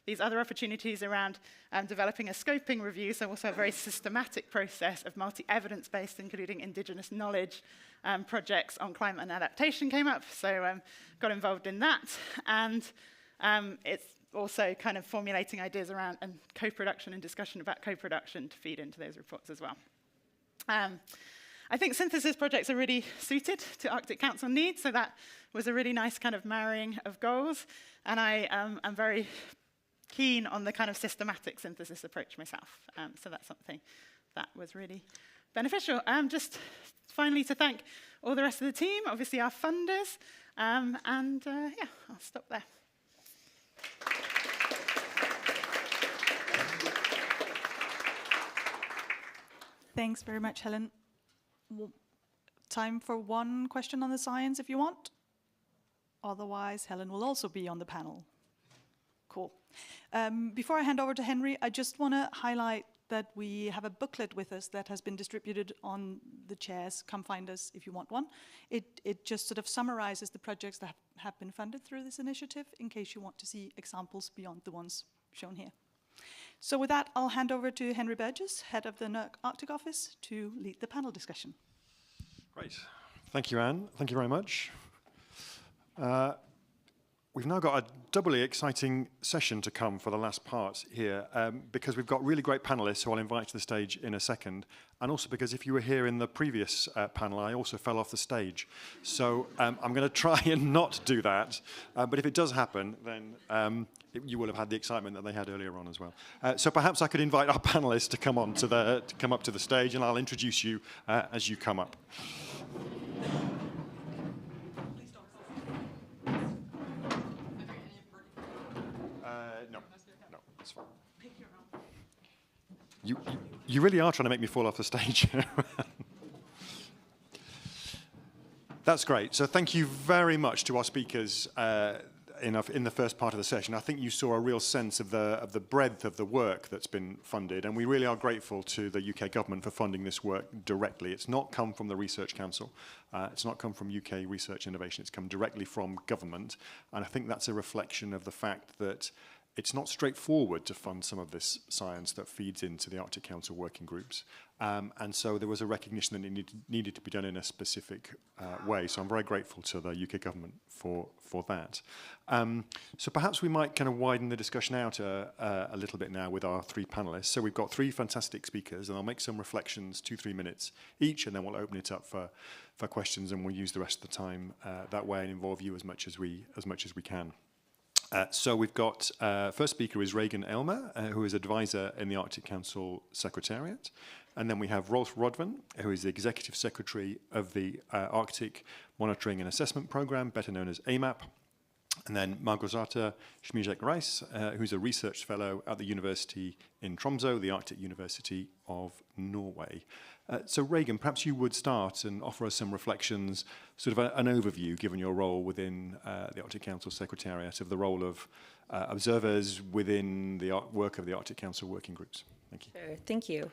[SPEAKER 7] these other opportunities around developing a scoping review, so also a very systematic process of multi-evidence-based, including indigenous knowledge projects on climate and adaptation came up, so got involved in that. And it's also kind of formulating ideas around and co-production and discussion about co-production to feed into those reports as well. I think synthesis projects are really suited to Arctic Council needs, so that was a really nice kind of marrying of goals, and I am very keen on the kind of systematic synthesis approach myself, so that's something that was really beneficial. Just finally to thank all the rest of the team, obviously our funders, and yeah, I'll stop there.
[SPEAKER 3] Thanks very much, Helen. Time for one question on the science if you want. Otherwise, Helen will also be on the panel. Cool. Before I hand over to Henry, I just want to highlight that we have a booklet with us that has been distributed on the chairs. Come find us if you want one. It just sort of summarizes the projects that have been funded through this initiative in case you want to see examples beyond the ones shown here. So with that, I'll hand over to Henry Burgess, head of the NERC Arctic Office, to lead the panel discussion.
[SPEAKER 8] Great. Thank you, Anne. Thank you very much. we've now got a doubly exciting session to come for the last part here, because we've got really great panelists who I'll invite to the stage in a second, and also because if you were here in the previous panel, I also fell off the stage. So I'm going to try and not do that, but if it does happen, then you will have had the excitement that they had earlier on as well. So perhaps I could invite our panelists to come up to the stage, and I'll introduce you as you come up. That's fine. You really are trying to make me fall off the stage. That's great. So thank you very much to our speakers in the first part of the session. I think you saw a real sense of the breadth of the work that's been funded, and we really are grateful to the UK government for funding this work directly. It's not come from the Research Council. It's not come from UK Research Innovation. It's come directly from government, and I think that's a reflection of the fact that it's not straightforward to fund some of this science that feeds into the Arctic Council working groups. And so there was a recognition that it needed to be done in a specific way. So I'm very grateful to the UK government for that. So perhaps we might kind of widen the discussion out a little bit now with our three panelists. So we've got three fantastic speakers, and I'll make some reflections, 2-3 minutes each, and then we'll open it up for questions, and we'll use the rest of the time that way and involve you as much as we can. So we've got, first speaker is Regan Aylmer, who is advisor in the Arctic Council Secretariat. And then we have Rolf Rodvan, who is the Executive Secretary of the Arctic Monitoring and Assessment Programme, better known as AMAP. And then Margosata Śmieszek-Rice, who's a research fellow at the university in Tromsø, the Arctic University of Norway. So Regan, perhaps you would start and offer us some reflections, sort of an overview, given your role within the Arctic Council Secretariat, of the role of observers within the work of the Arctic Council working groups. Thank you.
[SPEAKER 9] Sure, thank you.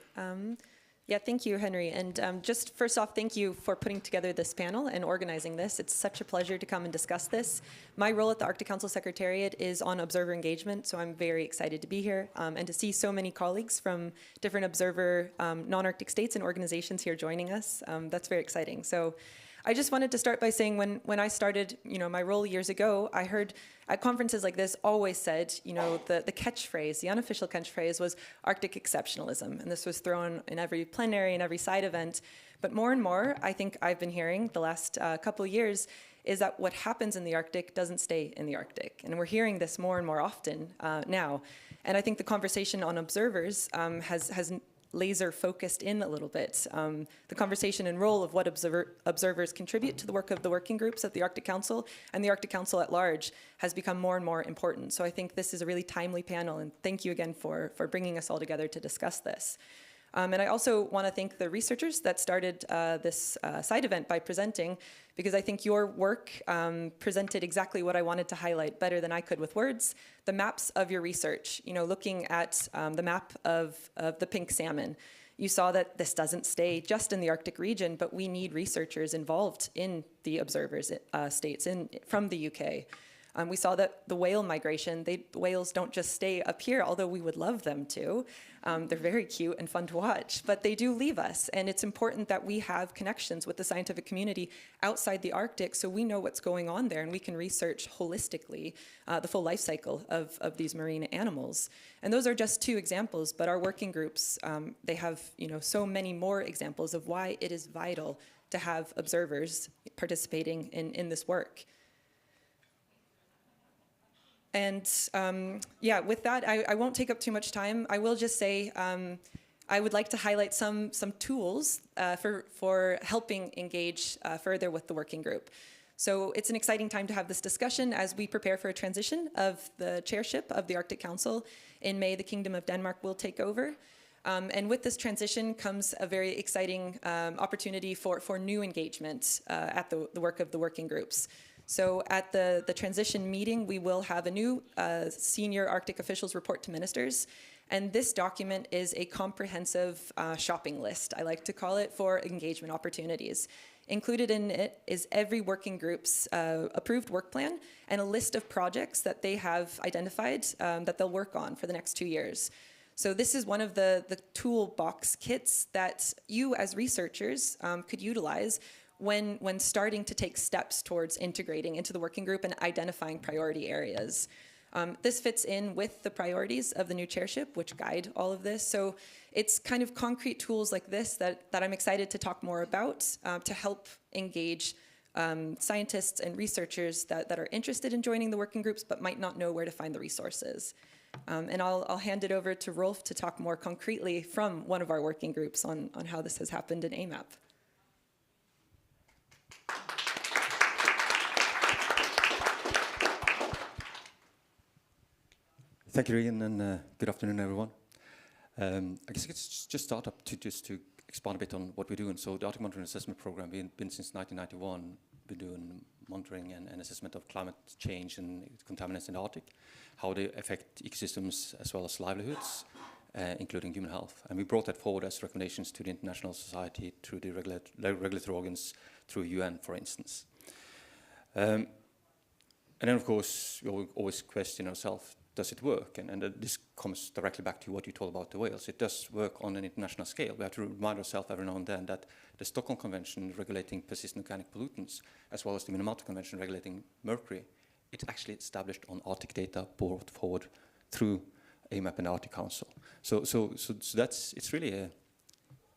[SPEAKER 9] Yeah, thank you, Henry. And just first off, thank you for putting together this panel and organizing this. It's such a pleasure to come and discuss this. My role at the Arctic Council Secretariat is on observer engagement, so I'm very excited to be here and to see so many colleagues from different observer non-Arctic states and organizations here joining us. That's very exciting. So I just wanted to start by saying when I started, my role years ago, I heard at conferences like this always said, the catchphrase, the unofficial catchphrase was Arctic exceptionalism. And this was thrown in every plenary and every side event. But more and more, I think I've been hearing the last couple of years is that what happens in the Arctic doesn't stay in the Arctic. And we're hearing this more and more often now. And I think the conversation on observers has laser focused in a little bit. The conversation and role of what observers contribute to the work of the working groups at the Arctic Council and the Arctic Council at large has become more and more important. So I think this is a really timely panel, and thank you again for bringing us all together to discuss this. And I also want to thank the researchers that started this side event by presenting, because I think your work presented exactly what I wanted to highlight better than I could with words. The maps of your research, looking at the map of the pink salmon, you saw that this doesn't stay just in the Arctic region, but we need researchers involved in the observers states from the UK. We saw that the whale migration, the whales don't just stay up here, although we would love them to. They're very cute and fun to watch, but they do leave us. And it's important that we have connections with the scientific community outside the Arctic so we know what's going on there and we can research holistically the full life cycle of these marine animals. And those are just two examples, but our working groups, they have so many more examples of why it is vital to have observers participating in this work. And with that, I won't take up too much time. I will just say I would like to highlight some tools for helping engage further with the working group. So it's an exciting time to have this discussion as we prepare for a transition of the chairship of the Arctic Council. In May, the Kingdom of Denmark will take over. And with this transition comes a very exciting opportunity for new engagement at the work of the working groups. So at the transition meeting, we will have a new senior Arctic officials report to ministers. And this document is a comprehensive shopping list, I like to call it, for engagement opportunities. Included in it is every working group's approved work plan and a list of projects that they have identified that they'll work on for the next 2 years. So this is one of the toolbox kits that you as researchers could utilize when starting to take steps towards integrating into the working group and identifying priority areas. This fits in with the priorities of the new chairship, which guide all of this. So it's kind of concrete tools like this that I'm excited to talk more about to help engage scientists and researchers that are interested in joining the working groups but might not know where to find the resources. And I'll hand it over to Rolf to talk more concretely from one of our working groups on how this has happened in AMAP.
[SPEAKER 10] Thank you, Regan, and good afternoon, everyone. I guess I could just start up to expand a bit on what we're doing. So the Arctic Monitoring Assessment Program, we've been since 1991, been doing monitoring and assessment of climate change and contaminants in the Arctic, how they affect ecosystems as well as livelihoods, including human health. And we brought that forward as recommendations to the international society through the regulatory organs, through UN, for instance. And then, of course, we always question ourselves, does it work? And this comes directly back to what you told about the whales. It does work on an international scale. We have to remind ourselves every now and then that the Stockholm Convention regulating persistent organic pollutants, as well as the Minamata Convention regulating mercury, it's actually established on Arctic data brought forward through AMAP and the Arctic Council. So that's, it's really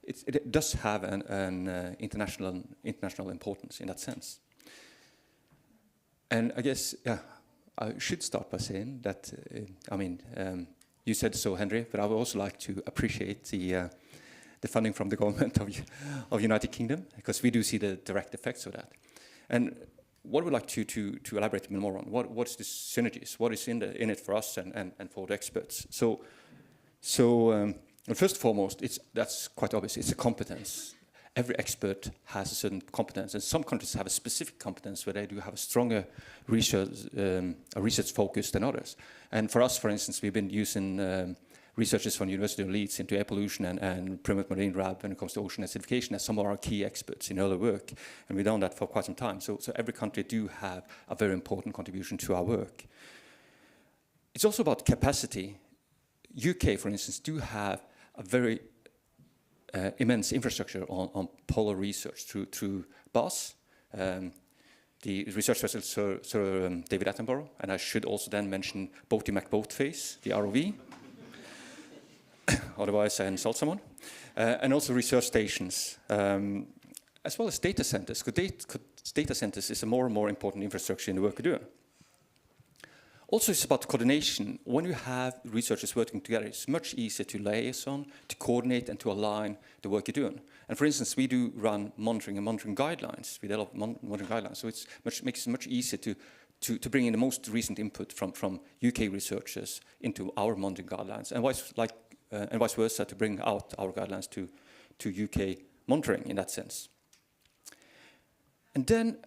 [SPEAKER 10] it does have an international importance in that sense. And I guess, yeah, I should start by saying that, you said so, Henry, but I would also like to appreciate the funding from the government of United Kingdom, because we do see the direct effects of that. And what we'd like to elaborate a bit more on, what's the synergies, what is in it for us and for the experts. So first and foremost, that's quite obvious, it's a competence. Every expert has a certain competence, and some countries have a specific competence where they do have a stronger research focus than others. And for us, for instance, we've been using researchers from the University of Leeds into air pollution and Primat Marine Lab when it comes to ocean acidification as some of our key experts in early work, and we've done that for quite some time. So every country do have a very important contribution to our work. It's also about capacity. UK, for instance, do have a very immense infrastructure on polar research through BAS, the research vessel Sir David Attenborough, and I should also then mention Boaty McBoatface, the ROV, otherwise I insult someone, and also research stations, as well as data centers, because data centers is a more and more important infrastructure in the work we're doing. Also, it's about coordination. When you have researchers working together, it's much easier to liaison, to coordinate, and to align the work you're doing. And for instance, we do run monitoring and monitoring guidelines. We develop monitoring guidelines, so it makes it much easier to bring in the most recent input from UK researchers into our monitoring guidelines, and vice versa, to bring out our guidelines to UK monitoring in that sense. And then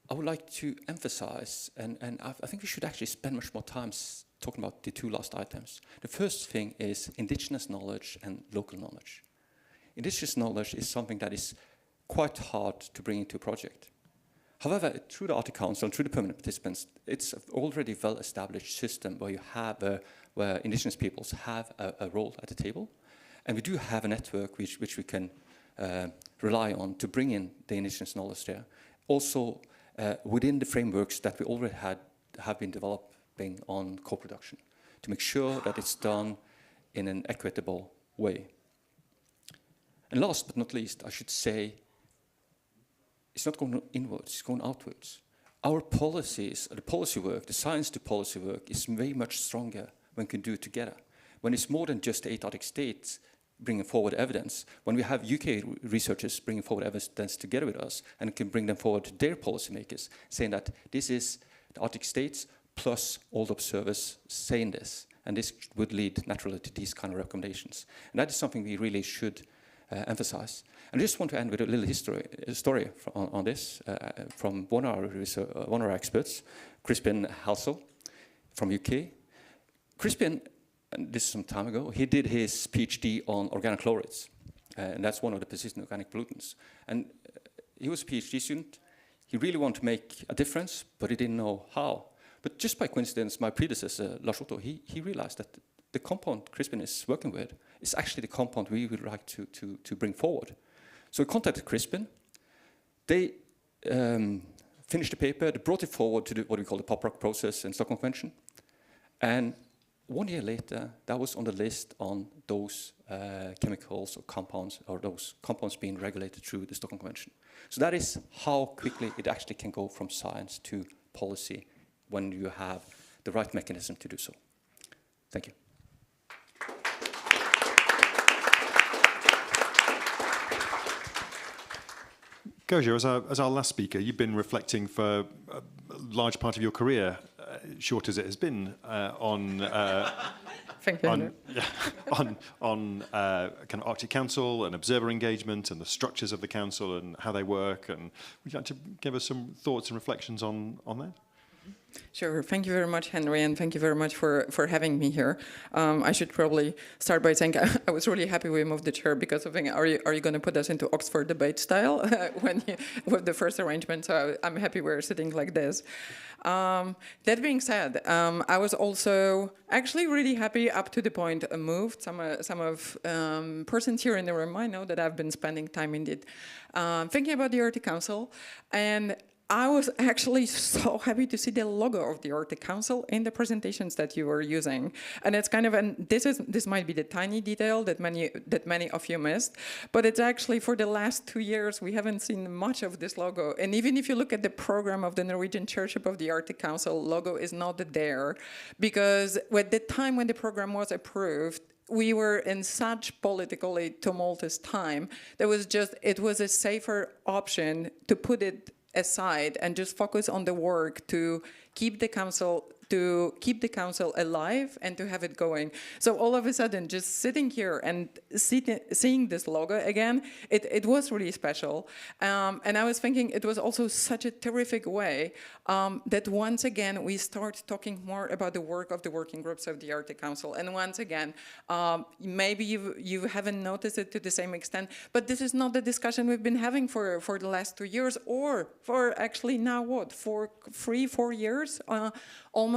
[SPEAKER 10] I would like to emphasize, and I think we should actually spend much more time talking about the two last items. The first thing is indigenous knowledge and local knowledge. Indigenous knowledge is something that is quite hard to bring into a project. However, through the Arctic Council and through the permanent participants, it's an already well-established system where you have where indigenous peoples have a role at the table, and we do have a network which we can rely on to bring in the indigenous knowledge there. Also, within the frameworks that we already have been developing on co-production, to make sure that it's done in an equitable way. And last but not least, I should say, it's not going inwards, it's going outwards. Our policies, the policy work, the science to policy work is very much stronger when we can do it together. When it's more than just the 8 Arctic states bringing forward evidence, when we have UK researchers bringing forward evidence together with us and can bring them forward to their policymakers, saying that this is the Arctic states plus all the observers saying this, and this would lead naturally to these kind of recommendations. And that is something we really should emphasize. And I just want to end with a little story on this from one of our experts, Crispin Halsall from UK. Crispin, and this is some time ago, he did his PhD on organic chlorides, and that's one of the persistent organic pollutants. And he was a PhD student. He really wanted to make a difference, but he didn't know how. But just by coincidence, my predecessor, Lars Otto, he realized that the compound Crispin is working with is actually the compound we would like to bring forward. So we contacted Crispin. They finished the paper, they brought it forward to what we call the POPROC process in Stockholm Convention. And 1 year later, that was on the list on those chemicals or compounds, or those compounds being regulated through the Stockholm Convention. So that is how quickly it actually can go from science to policy when you have the right mechanism to do so. Thank you.
[SPEAKER 8] Gosia, as our last speaker, you've been reflecting for a large part of your career, short as it has been, on
[SPEAKER 11] Thank you,
[SPEAKER 8] on kind of Arctic Council and observer engagement and the structures of the council and how they work. And would you like to give us some thoughts and reflections on that?
[SPEAKER 11] Sure. Thank you very much, Henry, and thank you very much for having me here. I should probably start by saying I was really happy we moved the chair because of thinking, are you going to put us into Oxford debate style with the first arrangement? So I'm happy we're sitting like this. That being said, I was also actually really happy up to the point I moved. Some of persons here in the room, I know that I've been spending time indeed thinking about the Arctic Council, and I was actually so happy to see the logo of the Arctic Council in the presentations that you were using, and it's kind of, and this might be the tiny detail that many of you missed, but it's actually for the last 2 years we haven't seen much of this logo, and even if you look at the program of the Norwegian Chairship of the Arctic Council, logo is not there, because at the time when the program was approved, we were in such politically tumultuous time that it was a safer option to put it aside and just focus on the work to keep the council alive and to have it going. So all of a sudden, just sitting here and seeing this logo again, it was really special. And I was thinking it was also such a terrific way that once again, we start talking more about the work of the working groups of the Arctic Council. And once again, maybe you haven't noticed it to the same extent, but this is not the discussion we've been having for the last 2 years, or for actually now what, 4 years almost.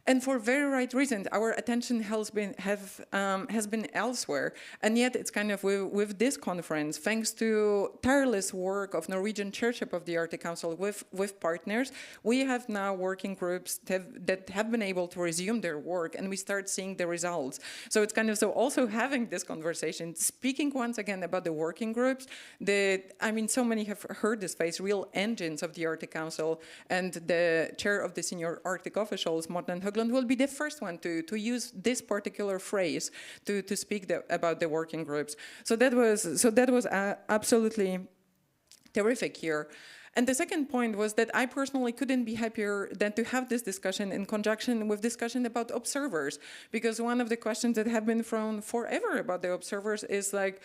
[SPEAKER 11] And for very right reasons, our attention has been elsewhere, and yet it's kind of with this conference, thanks to tireless work of Norwegian Chairship of the Arctic Council with partners, we have now working groups that have been able to resume their work, and we start seeing the results. So it's kind of also having this conversation, speaking once again about the working groups. So many have heard this phrase, real engines of the Arctic Council, and the chair of the senior Arctic officials, Morten Høgland, will be the first one to use this particular phrase to speak about the working groups. So that was absolutely terrific here. And the second point was that I personally couldn't be happier than to have this discussion in conjunction with discussion about observers, because one of the questions that have been thrown forever about the observers is like,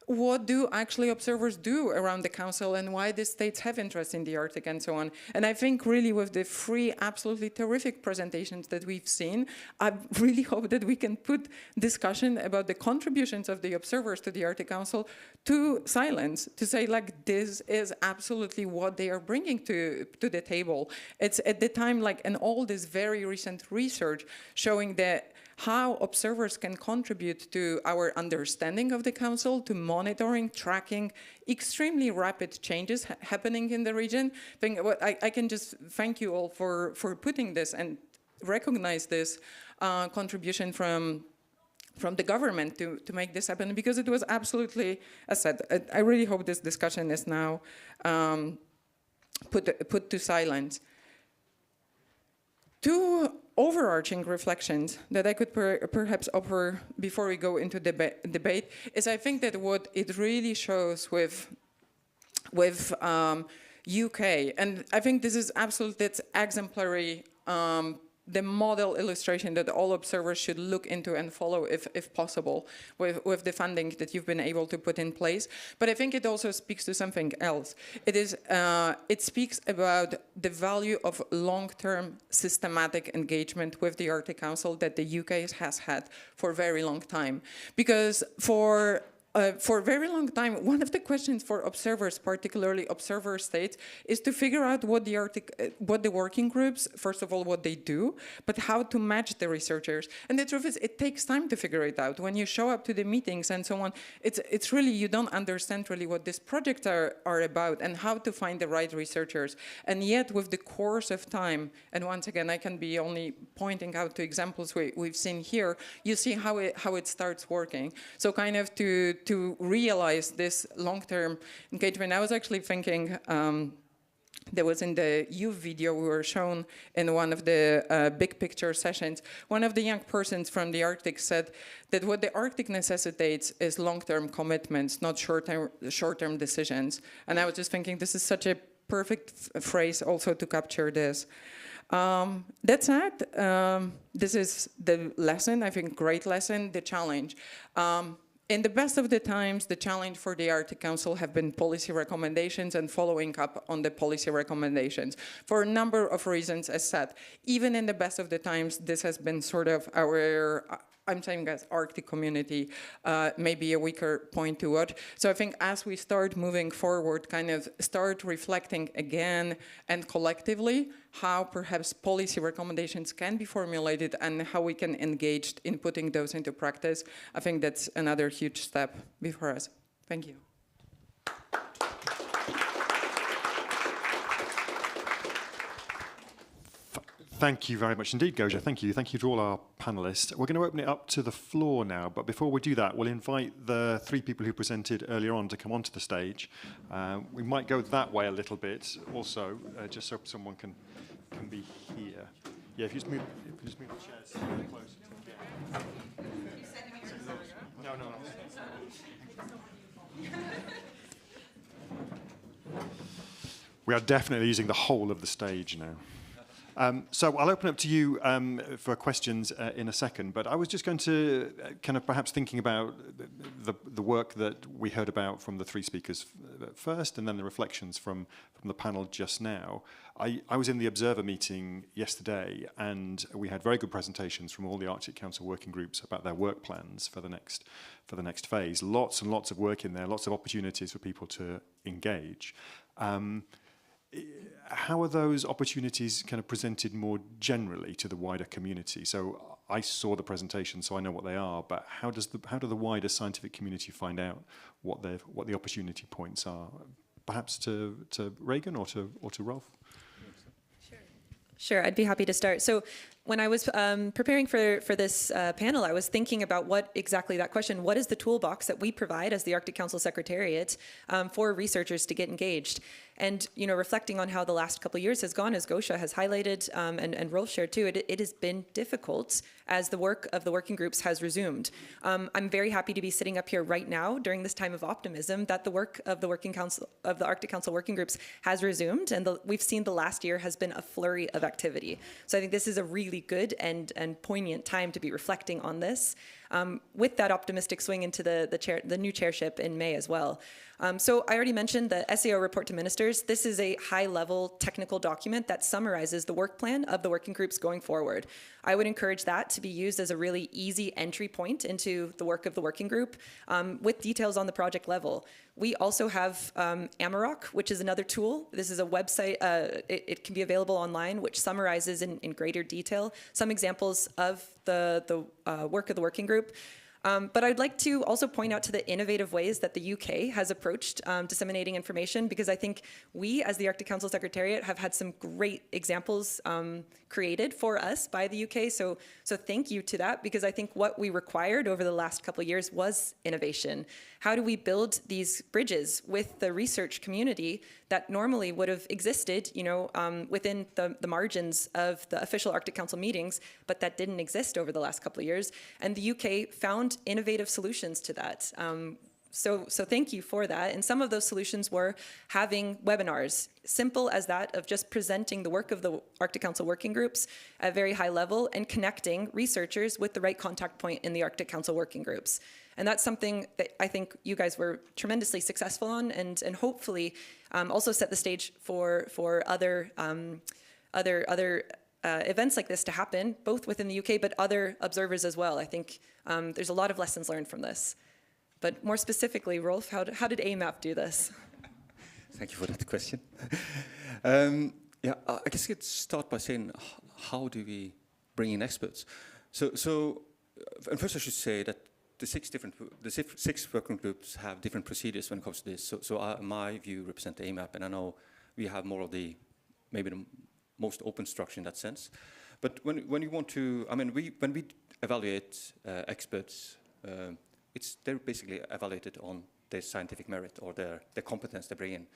[SPEAKER 11] what do actually observers do around the council, and why the states have interest in the Arctic and so on? And I think really with the 3 absolutely terrific presentations that we've seen, I really hope that we can put discussion about the contributions of the observers to the Arctic Council to silence, to say like, this is absolutely what they are bringing to the table. It's at the time like, and all this very recent research showing that how observers can contribute to our understanding of the Council, to monitoring, tracking extremely rapid changes happening in the region. I can just thank you all for putting this and recognize this contribution from the government to make this happen, because it was absolutely, as said, I really hope this discussion is now put to silence. 2 overarching reflections that I could perhaps offer before we go into debate is, I think that what it really shows with UK, and I think this is absolutely, it's exemplary, the model illustration that all observers should look into and follow if possible with the funding that you've been able to put in place. But I think it also speaks to something else. It speaks about the value of long-term systematic engagement with the Arctic Council that the UK has had for a very long time. Because for for a very long time, one of the questions for observers, particularly observer states, is to figure out what the working groups, first of all, what they do, but how to match the researchers. And the truth is, it takes time to figure it out. When you show up to the meetings and so on, it's really, you don't understand really what these projects are about and how to find the right researchers. And yet, with the course of time, and once again, I can be only pointing out to examples we've seen here, you see how it starts working. So kind of to realize this long-term engagement, I was actually thinking, there was in the youth video we were shown in one of the big picture sessions, one of the young persons from the Arctic said that what the Arctic necessitates is long-term commitments, not short-term decisions. And I was just thinking this is such a perfect phrase also to capture this. That said, this is the lesson, I think great lesson, the challenge. In the best of the times, the challenge for the Arctic Council have been policy recommendations and following up on the policy recommendations for a number of reasons, as said. Even in the best of the times, this has been sort of our, I'm saying as Arctic community, maybe a weaker point to watch. So I think as we start moving forward, kind of start reflecting again and collectively how perhaps policy recommendations can be formulated and how we can engage in putting those into practice, I think that's another huge step before us. Thank you.
[SPEAKER 8] Thank you very much indeed, Gosia. Thank you. Thank you to all our panelists. We're going to open it up to the floor now, but before we do that, we'll invite the three people who presented earlier on to come onto the stage. We might go that way a little bit also, just so someone can be here. Yeah, if you just move the chairs closer to No. We are definitely using the whole of the stage now. So I'll open up to you for questions in a second, but I was just going to kind of perhaps thinking about the work that we heard about from the three speakers first, and then the reflections from the panel just now. I was in the Observer meeting yesterday, and we had very good presentations from all the Arctic Council working groups about their work plans for the next phase. Lots and lots of work in there, lots of opportunities for people to engage. How are those opportunities kind of presented more generally to the wider community? So I saw the presentation, so I know what they are, but how do the wider scientific community find out what the opportunity points are? Perhaps to Regan or to Rolf?
[SPEAKER 9] Sure, I'd be happy to start. So when I was preparing for this panel, I was thinking about what exactly that question, what is the toolbox that we provide as the Arctic Council Secretariat for researchers to get engaged? And, you know, reflecting on how the last couple of years has gone, as Gosia has highlighted and Rolf shared too, it has been difficult as the work of the working groups has resumed. I'm very happy to be sitting up here right now during this time of optimism that the work of the Arctic Council working groups has resumed, and we've seen the last year has been a flurry of activity. So I think this is a really good and poignant time to be reflecting on this, with that optimistic swing into the new chairship in May as well. So I already mentioned the SAO report to ministers. This is a high-level technical document that summarizes the work plan of the working groups going forward. I would encourage that to be used as a really easy entry point into the work of the working group with details on the project level. We also have Amarok, which is another tool. This is a website, it can be available online, which summarizes in greater detail some examples of the work of the working group. But I'd like to also point out to the innovative ways that the UK has approached disseminating information, because I think we, as the Arctic Council Secretariat, have had some great examples created for us by the UK. So thank you to that, because I think what we required over the last couple of years was innovation. How do we build these bridges with the research community that normally would have existed, you know, within the margins of the official Arctic Council meetings, but that didn't exist over the last couple of years? And the UK found innovative solutions to that. So thank you for that. And some of those solutions were having webinars, simple as that, of just presenting the work of the Arctic Council working groups at a very high level and connecting researchers with the right contact point in the Arctic Council working groups. And that's something that I think you guys were tremendously successful on, and hopefully also set the stage for other events like this to happen, both within the UK, but other observers as well. I think there's a lot of lessons learned from this. But more specifically, Rolf, how did AMAP do this?
[SPEAKER 10] Thank you for that question. Yeah, I guess I could start by saying, how do we bring in experts? And first I should say that the six working groups have different procedures when it comes to this. My view represents AMAP, and I know we have more of maybe the most open structure in that sense. But when you want to, when we evaluate experts, they're basically evaluated on their scientific merit or their competence they bring in,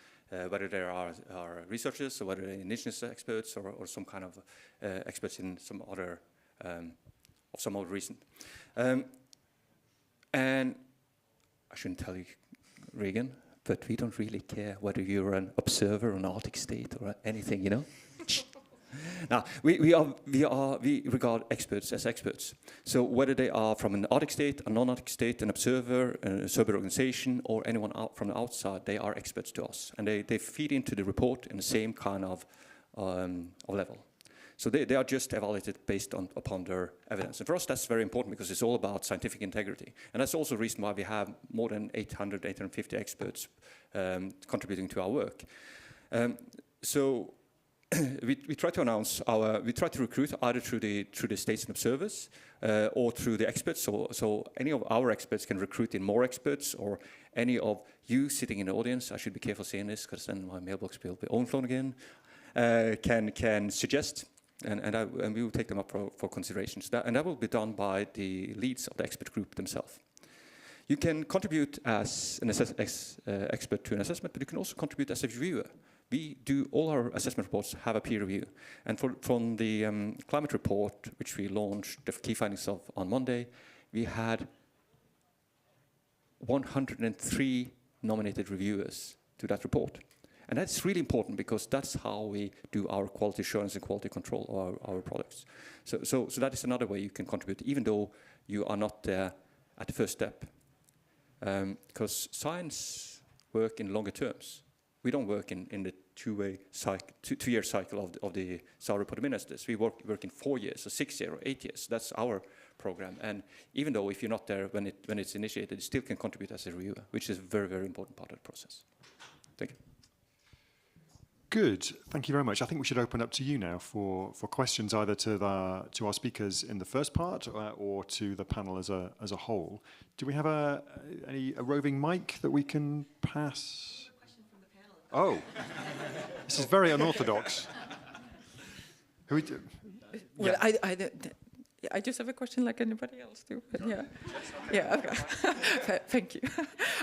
[SPEAKER 10] whether they are researchers or whether they're indigenous experts or some kind of experts in some other of some other reason. And I shouldn't tell you, Regan, but we don't really care whether you're an observer on Arctic state or anything, you know. Now, we regard experts as experts. So whether they are from an Arctic state, a non-Arctic state, an observer, a survey organization, or anyone out from the outside, they are experts to us. And they feed into the report in the same kind of level. So they are just evaluated based upon their evidence. And for us, that's very important because it's all about scientific integrity. And that's also the reason why we have more than 850 experts contributing to our work. So we try to we try to recruit either through the states and observers or through the experts. So any of our experts can recruit in more experts, or any of you sitting in the audience, I should be careful saying this because then my mailbox will be overflowing again, can suggest. And we will take them up for considerations. And that will be done by the leads of the expert group themselves. You can contribute as an expert to an assessment, but you can also contribute as a reviewer. We do all our assessment reports have a peer review. And from the climate report, which we launched the key findings of on Monday, we had 103 nominated reviewers to that report. And that's really important because that's how we do our quality assurance and quality control of our products. So that is another way you can contribute, even though you are not there at the first step. Because science work in longer terms. We don't work in the two-year cycle of the SAR report of ministers. We work in 4 years, or 6 years, or 8 years. That's our program. And even though if you're not there when it's initiated, you still can contribute as a reviewer, which is a very, very important part of the process. Thank you.
[SPEAKER 8] Good. Thank you very much. I think we should open up to you now for questions, either to our speakers in the first part or to the panel as a whole. Do we have a roving mic that we can pass? Oh, this is very unorthodox. Who we do?
[SPEAKER 11] Well, I just have a question like anybody else do. But yeah, yeah. Okay. Thank you.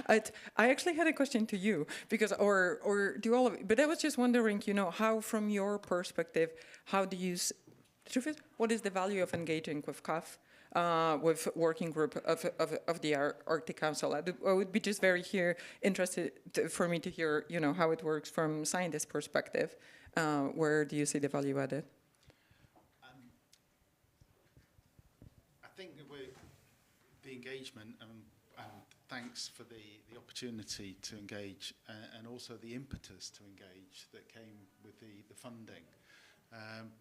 [SPEAKER 11] I actually had a question to you because, or do all of it. But I was just wondering, how from your perspective, how do you? The truth is, what is the value of engaging with CAF? With working group of the Arctic Council. I would be just very interested for me to hear, how it works from scientist perspective. Where do you see the value added?
[SPEAKER 5] I think the engagement, and thanks for the opportunity to engage, and also the impetus to engage that came with the funding.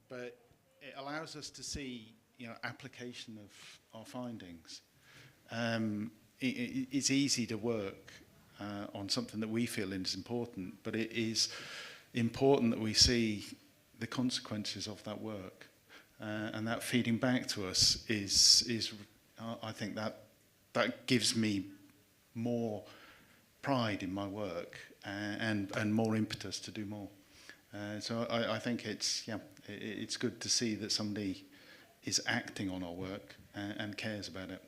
[SPEAKER 5] But it allows us to see application of our findings. It's easy to work on something that we feel is important, but it is important that we see the consequences of that work, and that feeding back to us is I think that gives me more pride in my work and more impetus to do more. So I think it's good to see that somebody is acting on our work and cares about it.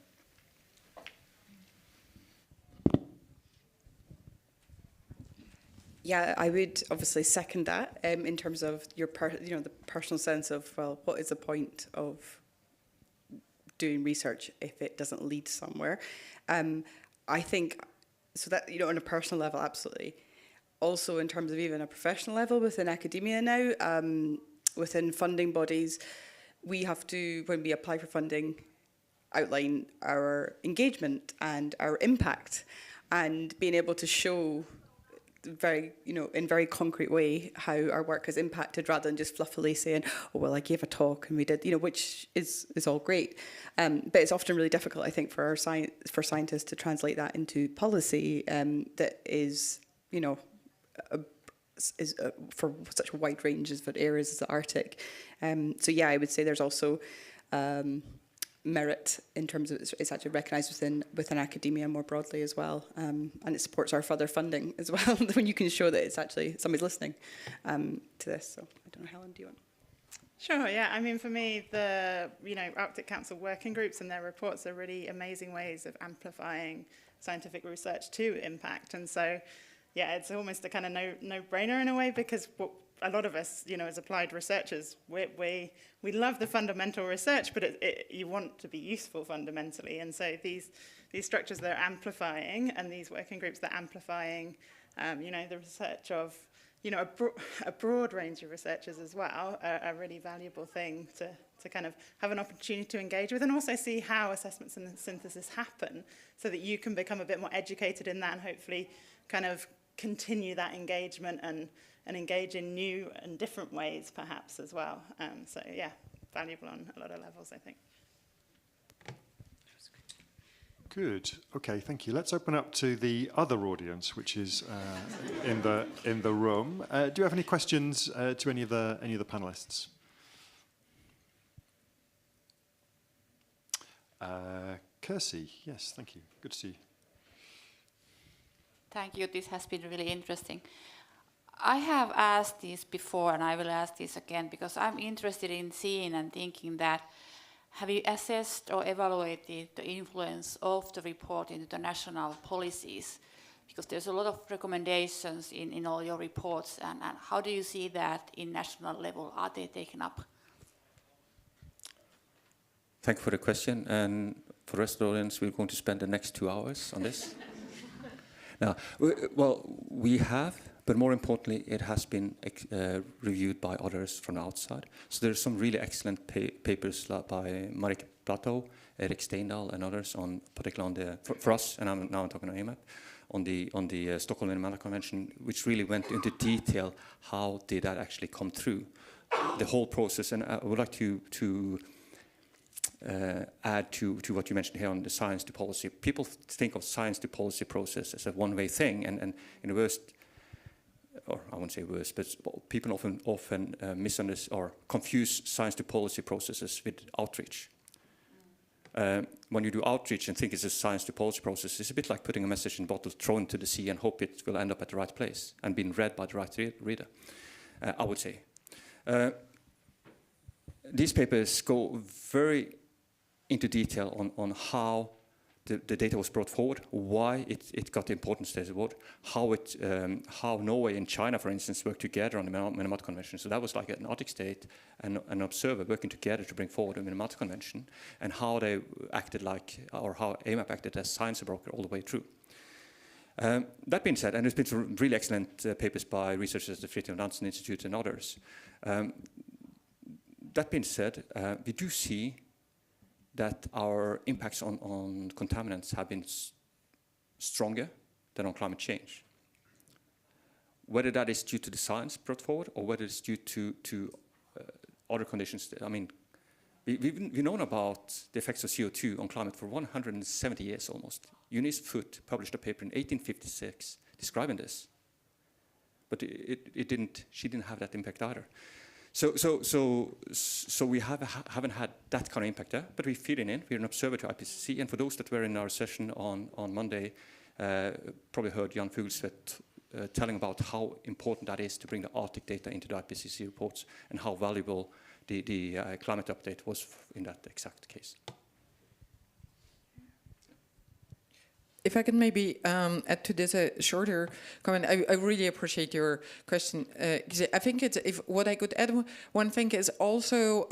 [SPEAKER 4] Yeah, I would obviously second that in terms of your the personal sense of, well, what is the point of doing research if it doesn't lead somewhere? I think, so that, on a personal level, absolutely. Also in terms of even a professional level within academia now, within funding bodies, we have to, when we apply for funding, outline our engagement and our impact, and being able to show very, in very concrete way how our work has impacted, rather than just fluffily saying, oh, well, I gave a talk and we did, which is all great. But it's often really difficult, I think, for for scientists to translate that into policy that is, for such a wide range of areas as the Arctic. So yeah, I would say there's also merit in terms of it's actually recognised within academia more broadly as well, and it supports our further funding as well when you can show that it's actually somebody's listening to this. So I don't know, Helen, do you want?
[SPEAKER 7] Sure, yeah. I mean, for me, the Arctic Council working groups and their reports are really amazing ways of amplifying scientific research to impact. And so, yeah, it's almost a kind of no-brainer in a way, because what a lot of us, as applied researchers, we love the fundamental research, but you want to be useful fundamentally. And so these structures that are amplifying, and these working groups that are amplifying, the research of, a broad range of researchers as well, are a really valuable thing to kind of have an opportunity to engage with, and also see how assessments and synthesis happen, so that you can become a bit more educated in that, and hopefully kind of continue that engagement and engage in new and different ways, perhaps, as well. So, yeah, valuable on a lot of levels, I think.
[SPEAKER 8] Good. Okay, thank you. Let's open up to the other audience, which is in the room. Do you have any questions to any of the panelists? Kirsty, yes, thank you. Good to see you.
[SPEAKER 12] Thank you. This has been really interesting. I have asked this before, and I will ask this again, because I'm interested in seeing and thinking that, have you assessed or evaluated the influence of the report into the national policies? Because there's a lot of recommendations in all your reports, and how do you see that in national level? Are they taken up?
[SPEAKER 10] Thank you for the question. And for the rest of the audience, we're going to spend the next 2 hours on this. Now, well, we have, but more importantly, it has been reviewed by others from outside. So there's some really excellent papers by Marike Platou, Erik Steindal, and others on, particularly on for us, and now I'm talking on AMAP, on the Stockholm Environmental Convention, which really went into detail how did that actually come through, the whole process. And I would like to add to what you mentioned here on the science to policy. People think of science to policy process as a one-way thing, and in the worst, or I wouldn't say worst, but people often misunderstand or confuse science to policy processes with outreach. When you do outreach and think it's a science to policy process, it's a bit like putting a message in a bottle, throw it into the sea, and hope it will end up at the right place and being read by the right reader, I would say. These papers go very into detail on how the data was brought forward, why it got the importance that it would, how Norway and China, for instance, worked together on the Minamata Convention. So that was like an Arctic state and an observer working together to bring forward the Minamata Convention, and how they acted like, or how AMAP acted as science broker all the way through. That being said, and there's been some really excellent papers by researchers at the Fridtjof Nansen Institute and others. That being said, we do see that our impacts on contaminants have been stronger than on climate change. Whether that is due to the science brought forward, or whether it's due to other conditions. I mean, we've known about the effects of CO2 on climate for 170 years almost. Eunice Foote published a paper in 1856 describing this, but she didn't have that impact either. So we haven't had that kind of impact there, but we're feeding in. We're an observer to IPCC, and for those that were in our session on Monday, probably heard Jan Fuglseth telling about how important that is to bring the Arctic data into the IPCC reports, and how valuable the climate update was in that exact case.
[SPEAKER 11] If I can maybe add to this a shorter comment, I really appreciate your question. I think what I could add, one thing is also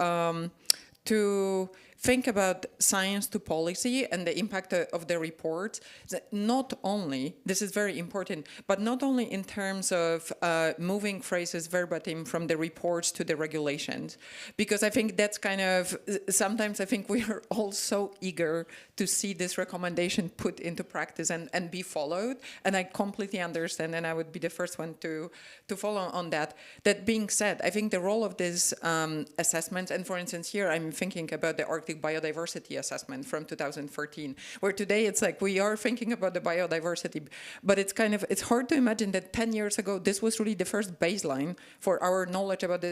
[SPEAKER 11] to think about science to policy and the impact of the report, that not only, this is very important, but not only in terms of moving phrases verbatim from the reports to the regulations, because I think that's kind of, sometimes I think we are all so eager to see this recommendation put into practice and be followed, and I completely understand, and I would be the first one to follow on that. That being said, I think the role of this assessment, and for instance here I'm thinking about the Arctic Biodiversity Assessment from 2013, where today it's like we are thinking about the biodiversity, but it's kind of, it's hard to imagine that 10 years ago this was really the first baseline for our knowledge about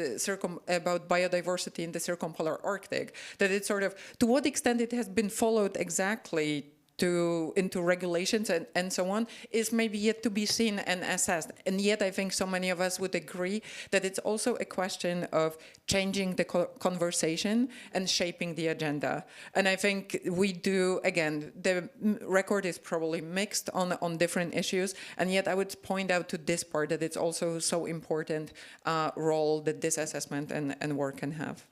[SPEAKER 11] about biodiversity in the circumpolar Arctic, that it's sort of, to what extent it has been followed exactly into regulations and so on is maybe yet to be seen and assessed. And yet I think so many of us would agree that it's also a question of changing the conversation and shaping the agenda. And I think we do, again, the record is probably mixed on different issues, and yet I would point out to this part that it's also so important role that this assessment and work can have.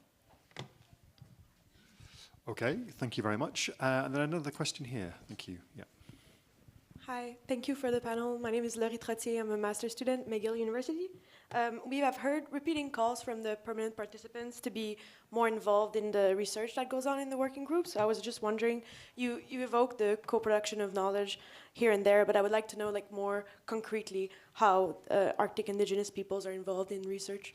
[SPEAKER 8] Okay, thank you very much. And then another question here. Thank you. Yeah.
[SPEAKER 13] Hi, thank you for the panel. My name is Laurie Trottier. I'm a master's student at McGill University. We have heard repeating calls from the permanent participants to be more involved in the research that goes on in the working group. So I was just wondering, you evoked the co-production of knowledge here and there, but I would like to know like more concretely how Arctic indigenous peoples are involved in research.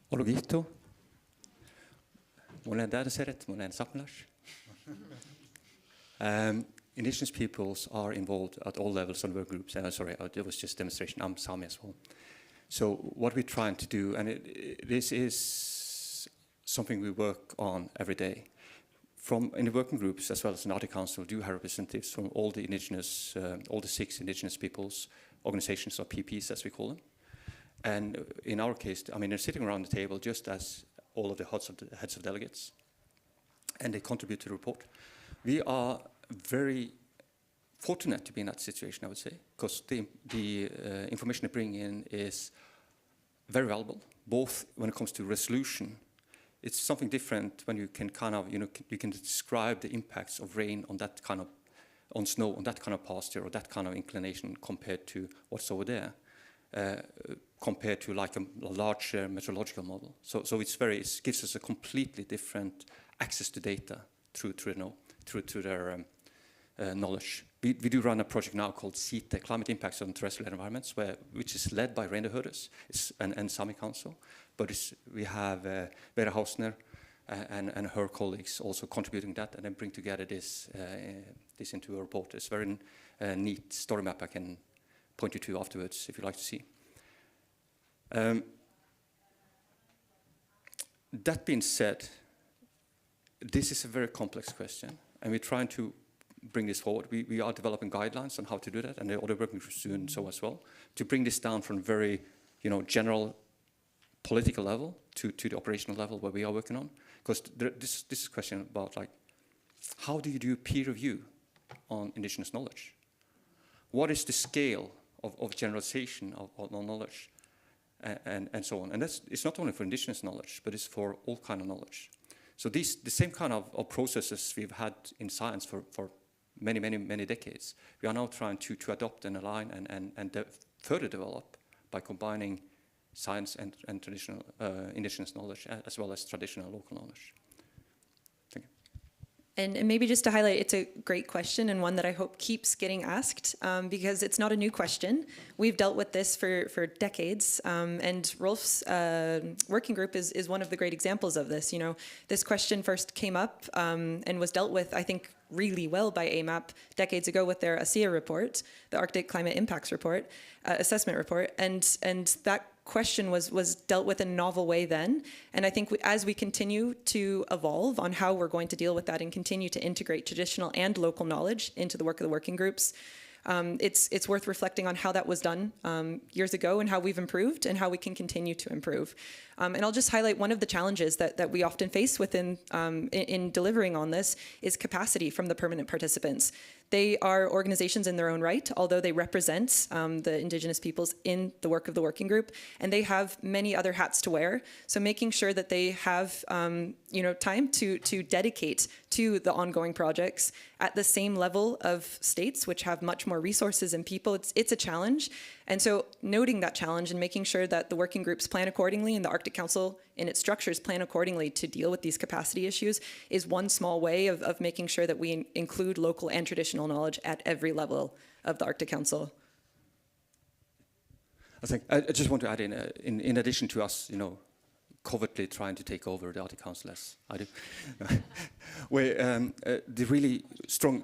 [SPEAKER 10] Ologito, Molen Dadaseret, Molen Sapnash. Indigenous peoples are involved at all levels on work groups. Sorry, it was just a demonstration. I'm Sami as well. So what we're trying to do, and this is something we work on every day. In the working groups, as well as in Arctic Council, do have representatives from all the indigenous, all the 6 indigenous peoples, organizations or PPs as we call them. And in our case, I mean, they're sitting around the table just as all of the heads of delegates, and they contribute to the report. We are very fortunate to be in that situation, I would say, because the information they bring in is very valuable, both when it comes to resolution. It's something different when you can kind of, you can describe the impacts of rain on that kind of, on snow, on that kind of pasture, or that kind of inclination compared to what's over there. Compared to like a large meteorological model. So it gives us a completely different access to data through their knowledge. We do run a project now called CITE, Climate Impacts on Terrestrial Environments, which is led by Reindeerherders and Sami Council. But we have Vera Hausner and her colleagues also contributing that, and then bring together this into a report. It's a very neat story map I can point you to afterwards if you'd like to see. That being said, this is a very complex question, and we're trying to bring this forward. We are developing guidelines on how to do that, and the other working groups doing so as well, to bring this down from very, general political level to the operational level where we are working on. Because this is a question about like, how do you do peer review on indigenous knowledge? What is the scale of generalization of knowledge? And so on. And it's not only for indigenous knowledge, but it's for all kind of knowledge. So the same kind of processes we've had in science for many decades, we are now trying to adopt and align and further develop by combining science and traditional indigenous knowledge as well as traditional local knowledge.
[SPEAKER 9] And maybe just to highlight, it's a great question and one that I hope keeps getting asked because it's not a new question. We've dealt with this for decades, and Rolf's working group is one of the great examples of this. This question first came up and was dealt with, I think, really well by AMAP decades ago with their ASIA report, the Arctic Climate Impacts Report, assessment report, and that question was dealt with in a novel way then. And I think as we continue to evolve on how we're going to deal with that and continue to integrate traditional and local knowledge into the work of the working groups, it's worth reflecting on how that was done years ago and how we've improved and how we can continue to improve. And I'll just highlight one of the challenges that we often face within in delivering on this is capacity from the permanent participants. They are organizations in their own right, although they represent the Indigenous peoples in the work of the working group, and they have many other hats to wear. So making sure that they have time to dedicate to the ongoing projects at the same level of states, which have much more resources and people, it's a challenge. And so noting that challenge and making sure that the working groups plan accordingly and the Arctic Council in its structures plan accordingly to deal with these capacity issues is one small way of making sure that we include local and traditional knowledge at every level of the Arctic Council.
[SPEAKER 10] I think I just want to add in addition to us, covertly trying to take over the Arctic Council, as I do, where the really strong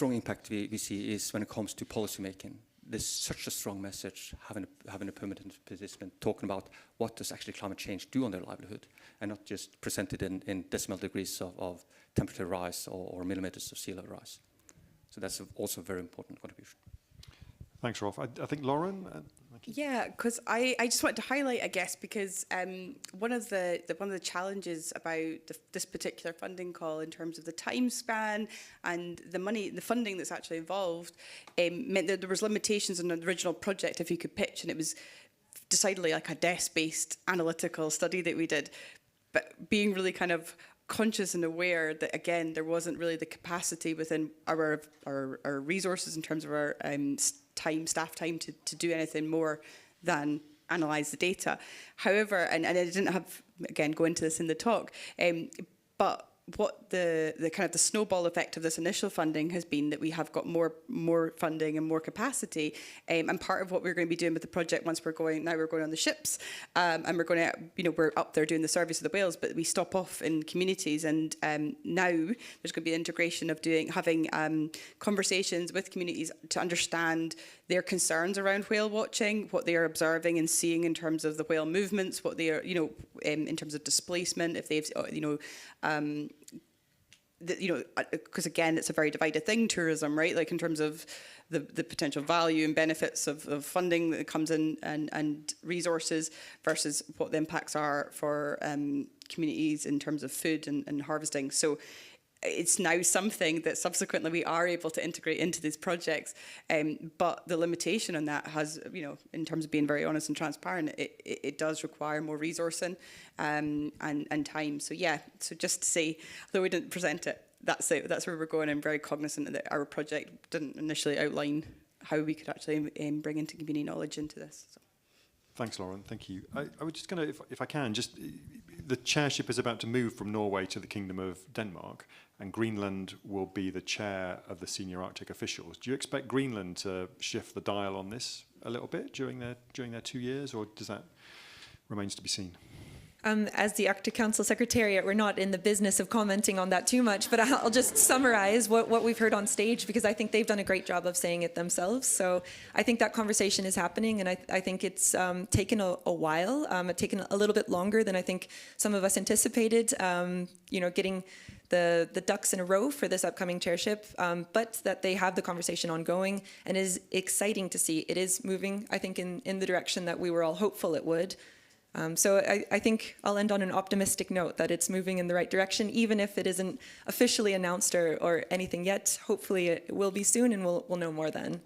[SPEAKER 10] impact we see is when it comes to policy making. There's such a strong message having a permanent participant talking about what does actually climate change do on their livelihood, and not just presented in decimal degrees of temperature rise or millimeters of sea level rise. So that's also a very important contribution.
[SPEAKER 8] Thanks, Rolf. I think Lauren.
[SPEAKER 4] Yeah, because I just want to highlight, I guess, because one of the challenges about this particular funding call in terms of the time span and the funding that's actually involved meant that there was limitations on the original project if you could pitch, and it was decidedly like a desk-based analytical study that we did, but being really kind of conscious and aware that, again, there wasn't really the capacity within our resources in terms of our staff time to do anything more than analyse the data. However, and I didn't go into this in the talk, but what the kind of the snowball effect of this initial funding has been that we have got more funding and more capacity, and part of what we're going to be doing with the project once we're going on the ships, and we're going to we're up there doing the surveys of the whales, but we stop off in communities, and now there's going to be an integration of having conversations with communities to understand their concerns around whale watching, what they are observing and seeing in terms of the whale movements, what they are in terms of displacement, if they've because again, it's a very divided thing, tourism, right? Like in terms of the potential value and benefits of funding that comes in and resources versus what the impacts are for communities in terms of food and harvesting. So it's now something that subsequently we are able to integrate into these projects, but the limitation on that has, in terms of being very honest and transparent, it does require more resourcing and time. So yeah, so just to say, although we didn't present it, that's where we're going. I'm very cognizant that our project didn't initially outline how we could actually bring into community knowledge into this. So.
[SPEAKER 8] Thanks, Lauren. Thank you. I was just going to, if I can, just the chairship is about to move from Norway to the Kingdom of Denmark, and Greenland will be the chair of the senior Arctic officials. Do you expect Greenland to shift the dial on this a little bit during their 2 years, or does that remains to be seen?
[SPEAKER 9] As the Arctic Council Secretariat, we're not in the business of commenting on that too much, but I'll just summarize what we've heard on stage, because I think they've done a great job of saying it themselves. So I think that conversation is happening, and I think it's taken a while. It's taken a little bit longer than I think some of us anticipated, getting the ducks in a row for this upcoming chairship, but that they have the conversation ongoing, and it is exciting to see. It is moving, I think, in the direction that we were all hopeful it would. So I think I'll end on an optimistic note that it's moving in the right direction, even if it isn't officially announced or anything yet. Hopefully it will be soon, and we'll know more then.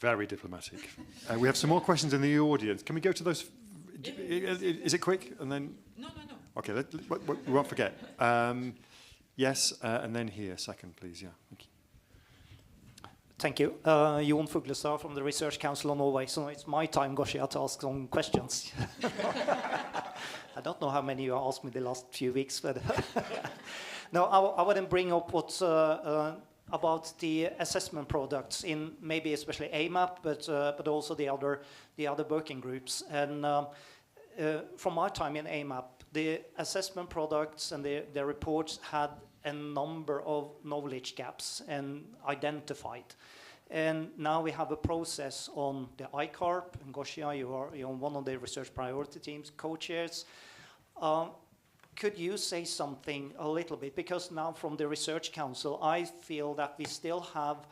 [SPEAKER 8] Very diplomatic. We have some more questions in the audience. Can we go to those? Is it quick? And then? No. Okay, we won't forget. Yes, and then here, second, please. Yeah, thank you.
[SPEAKER 14] Thank you. Jon Fuglestad from the Research Council of Norway. So it's my time, Gosia, to ask some questions. I don't know how many you asked me the last few weeks, but no, I want to bring up what's about the assessment products in maybe especially AMAP, but also the other working groups. And from my time in AMAP, the assessment products and the reports had a number of knowledge gaps and identified. And now we have a process on the ICARP, and Gosia, you're on one of the research priority teams, co-chairs. Could you say something a little bit? Because now from the Research Council, I feel that we still have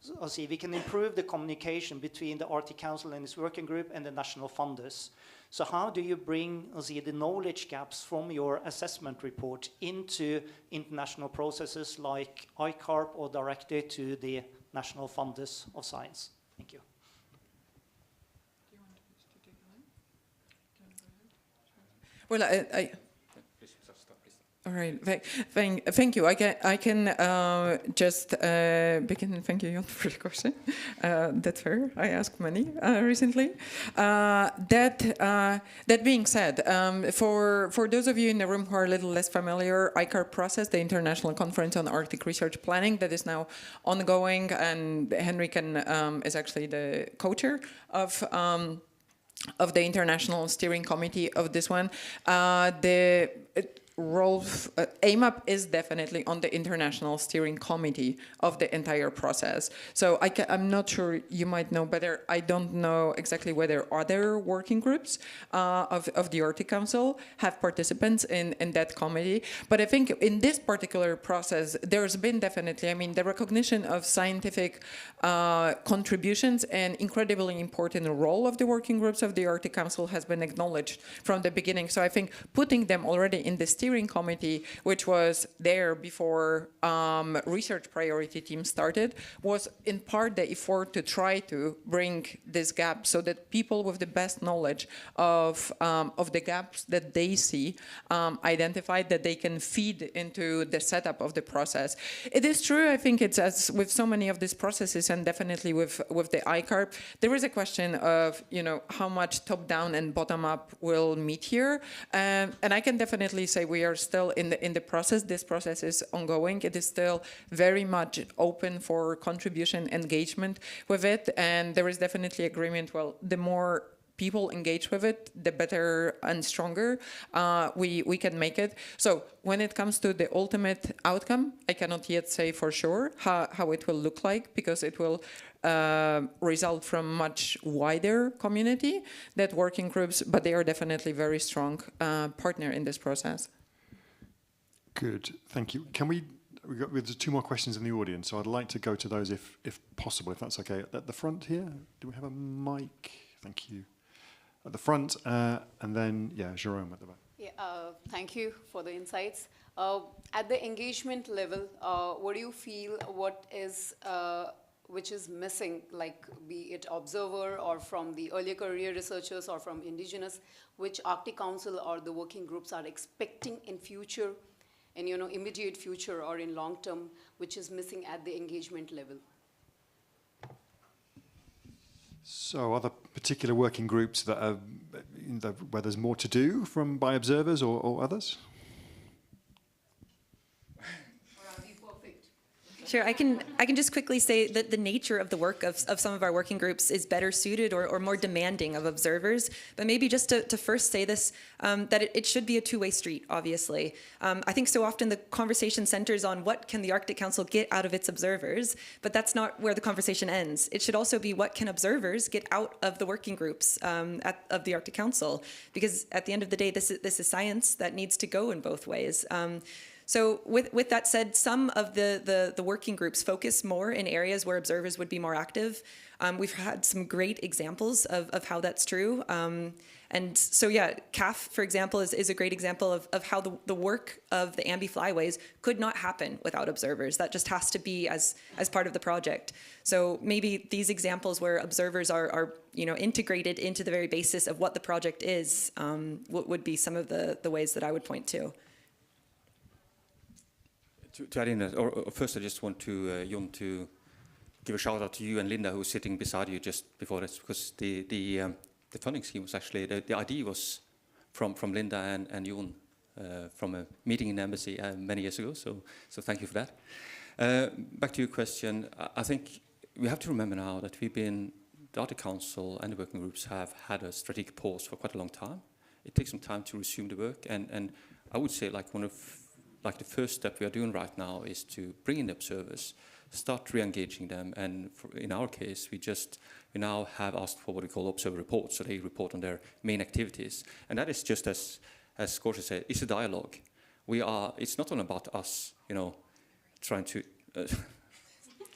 [SPEAKER 14] So, see, we can improve the communication between the Arctic Council and its working group and the national funders. So how do you bring the knowledge gaps from your assessment report into international processes like ICARP or directly to the national funders of science? Thank you.
[SPEAKER 11] Well, all right. Thank you. I can just begin. Thank you, Jon, for the question. That's fair. I asked many recently. That being said, for those of you in the room who are a little less familiar, ICARP process, the International Conference on Arctic Research Planning, that is now ongoing, and Henry is actually the co-chair of the International Steering Committee of this one. AMAP is definitely on the International Steering Committee of the entire process. So I'm not sure, you might know better. I don't know exactly whether other working groups of the Arctic Council have participants in that committee. But I think in this particular process, there's been definitely, the recognition of scientific contributions and incredibly important role of the working groups of the Arctic Council has been acknowledged from the beginning. So I think putting them already in the steering committee, which was there before research priority team started, was in part the effort to try to bring this gap so that people with the best knowledge of the gaps that they see identified, that they can feed into the setup of the process. It is true, I think it's as with so many of these processes, and definitely with the ICARP, there is a question of how much top-down and bottom-up will meet here, and I can definitely say we are still in the process. This process is ongoing. It is still very much open for contribution, engagement with it, and there is definitely agreement. Well, the more people engage with it, the better and stronger we can make it. So when it comes to the ultimate outcome, I cannot yet say for sure how it will look like, because it will result from much wider community that working groups, but they are definitely very strong partner in this process.
[SPEAKER 8] Good, thank you. There's two more questions in the audience, so I'd like to go to those if possible, if that's okay. At the front here, do we have a mic? Thank you. At the front, and then, Jerome at the back.
[SPEAKER 15] Thank you for the insights. At the engagement level, what do you feel which is missing, like be it observer or from the earlier career researchers or from indigenous, which Arctic Council or the working groups are expecting in future, in immediate future or in long term, which is missing at the engagement level?
[SPEAKER 8] So, are there particular working groups that are where there's more to do by observers or others?
[SPEAKER 9] Sure, I can just quickly say that the nature of the work of some of our working groups is better suited or more demanding of observers. But maybe just to first say this, that it should be a two-way street, obviously. I think so often the conversation centers on what can the Arctic Council get out of its observers, but that's not where the conversation ends. It should also be what can observers get out of the working groups of the Arctic Council, because at the end of the day, this is science that needs to go in both ways. So with that said, some of the working groups focus more in areas where observers would be more active. We've had some great examples of how that's true. And so, CAF, for example, is a great example of how the work of the Ambi flyways could not happen without observers. That just has to be as part of the project. So maybe these examples where observers are integrated into the very basis of what the project is would be some of the ways that I would point to.
[SPEAKER 10] To add in that, or first I just want to, Jon, to give a shout out to you and Linda, who's sitting beside you just before this, because the funding scheme was actually, the idea was from Linda and Jon from a meeting in the embassy many years ago, so thank you for that. Back to your question, I think we have to remember now that the Arctic Council and the working groups have had a strategic pause for quite a long time. It takes some time to resume the work, and I would say the first step we are doing right now is to bring in the observers, start re-engaging them, and in our case, we now have asked for what we call observer reports, so they report on their main activities, and that is just as Scotia said, it's a dialogue. It's not only about us, trying to.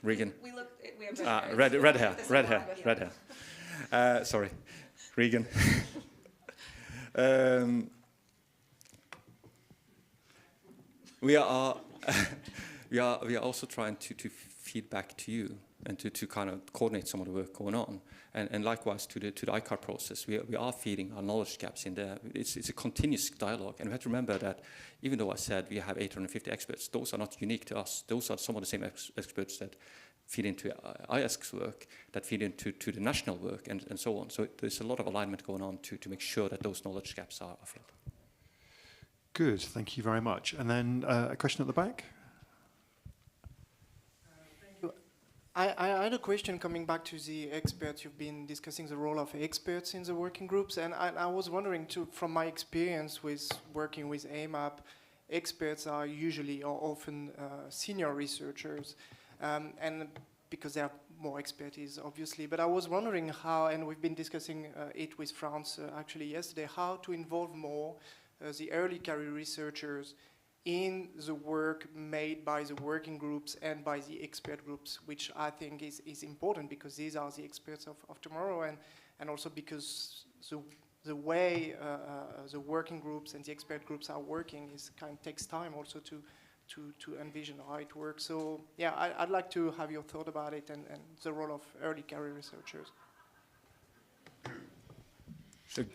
[SPEAKER 10] Regan.
[SPEAKER 9] We have
[SPEAKER 10] red hair. Sorry, Regan. We are also trying to feed back to you and to kind of coordinate some of the work going on, and likewise to the ICAR process. We are feeding our knowledge gaps in there. It's a continuous dialogue, and we have to remember that even though I said we have 850 experts, those are not unique to us. Those are some of the same experts that feed into IASC's work, that feed into the national work, and so on. So there's a lot of alignment going on to make sure that those knowledge gaps are filled.
[SPEAKER 8] Good, thank you very much. And then a question at the back.
[SPEAKER 16] I had a question coming back to the experts. You've been discussing the role of experts in the working groups, and I was wondering too, from my experience with working with AMAP, experts are usually or often senior researchers, and because they have more expertise, obviously. But I was wondering how, and we've been discussing it with France actually yesterday, how to involve more the early career researchers in the work made by the working groups and by the expert groups, which I think is important because these are the experts of tomorrow, and also because the way the working groups and the expert groups are working is takes time also to envision how it works. So yeah, I'd like to have your thought about it and the role of early career researchers.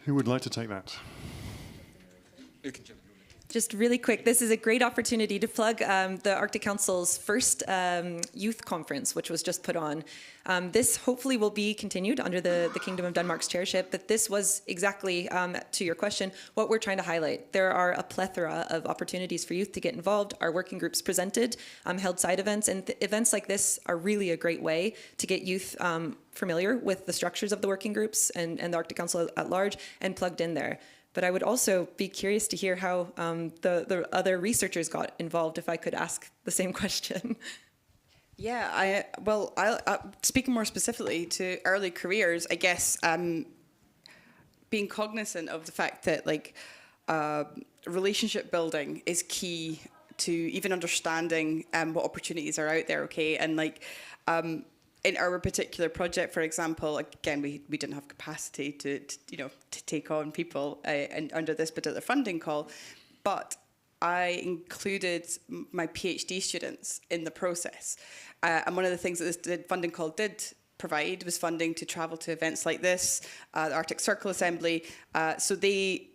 [SPEAKER 8] Who would like to take that?
[SPEAKER 9] Just really quick, this is a great opportunity to plug the Arctic Council's first youth conference, which was just put on. This hopefully will be continued under the Kingdom of Denmark's chairship, but this was exactly, to your question, what we're trying to highlight. There are a plethora of opportunities for youth to get involved. Our working groups presented, held side events, and events like this are really a great way to get youth familiar with the structures of the working groups and the Arctic Council at large and plugged in there. But I would also be curious to hear how the other researchers got involved, if I could ask the same question.
[SPEAKER 4] Yeah, I'll speaking more specifically to early careers, I guess being cognizant of the fact that relationship building is key to even understanding what opportunities are out there, okay? And in our particular project, for example, again, we didn't have capacity to take on people and under this particular funding call, but I included my PhD students in the process. And one of the things that this funding call did provide was funding to travel to events like this, the Arctic Circle Assembly. So they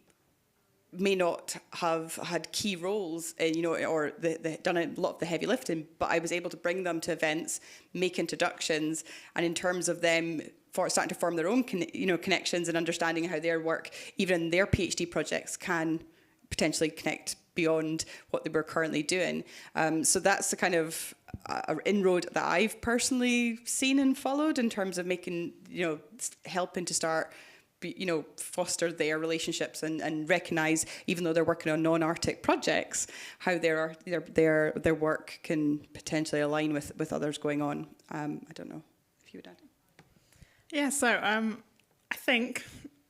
[SPEAKER 4] may not have had key roles in, or done a lot of the heavy lifting, but I was able to bring them to events, make introductions, and in terms of them starting to form their own connections and understanding how their work, even in their PhD projects, can potentially connect beyond what they were currently doing. So that's the kind of inroad that I've personally seen and followed in terms of making, helping to start foster their relationships and recognise, even though they're working on non-Arctic projects, how their work can potentially align with others going on. I don't know if you would add.
[SPEAKER 7] Yeah, so I think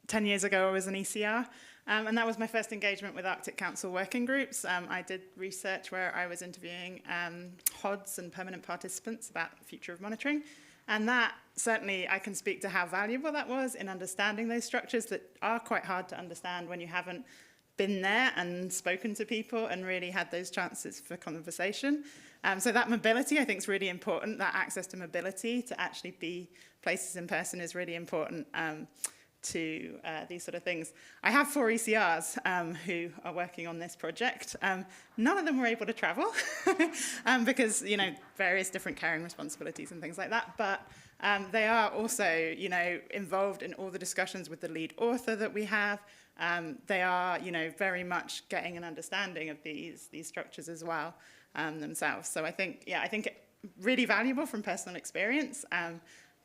[SPEAKER 7] 10 years ago I was an ECR, and that was my first engagement with Arctic Council working groups. I did research where I was interviewing HODs and permanent participants about the future of monitoring. And that, certainly, I can speak to how valuable that was in understanding those structures that are quite hard to understand when you haven't been there and spoken to people and really had those chances for conversation. So that mobility, I think, is really important. That access to mobility, to actually be places in person, is really important to these sort of things. I have 4 ECRs who are working on this project. None of them were able to travel because, various different caring responsibilities and things like that. But they are also, involved in all the discussions with the lead author that we have. They are, very much getting an understanding of these structures as well themselves. So I think really valuable from personal experience.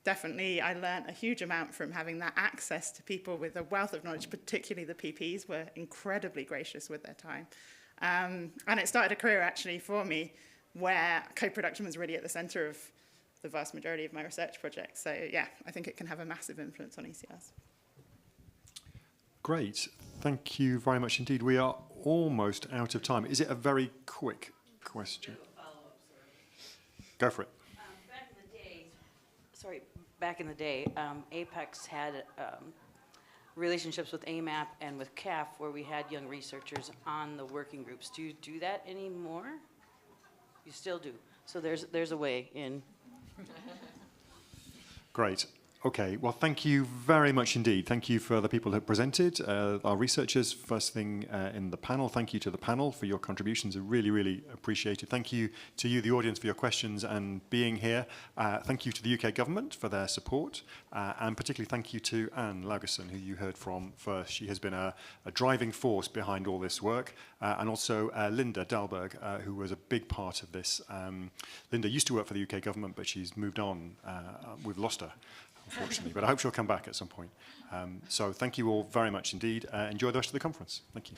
[SPEAKER 7] Definitely, I learned a huge amount from having that access to people with a wealth of knowledge, particularly the PPs were incredibly gracious with their time. And it started a career, actually, for me, where co-production was really at the centre of the vast majority of my research projects. So, yeah, I think it can have a massive influence on ECRs.
[SPEAKER 8] Great. Thank you very much indeed. We are almost out of time. Is it a very quick question? Go for it.
[SPEAKER 17] Back in the day, Sorry, back in the day, Apex had relationships with AMAP and with CAF where we had young researchers on the working groups. Do you do that anymore? You still do. So there's a way in.
[SPEAKER 8] Great. Okay, well, thank you very much indeed. Thank you for the people who presented, our researchers, first thing in the panel. Thank you to the panel for your contributions. Really, really appreciated. Thank you to you, the audience, for your questions and being here. Thank you to the UK government for their support. And particularly thank you to Anne Lagerson, who you heard from first. She has been a driving force behind all this work. And also Linda Dahlberg, who was a big part of this. Linda used to work for the UK government, but she's moved on. We've lost her, unfortunately, but I hope she'll come back at some point. So thank you all very much indeed. Enjoy the rest of the conference. Thank you.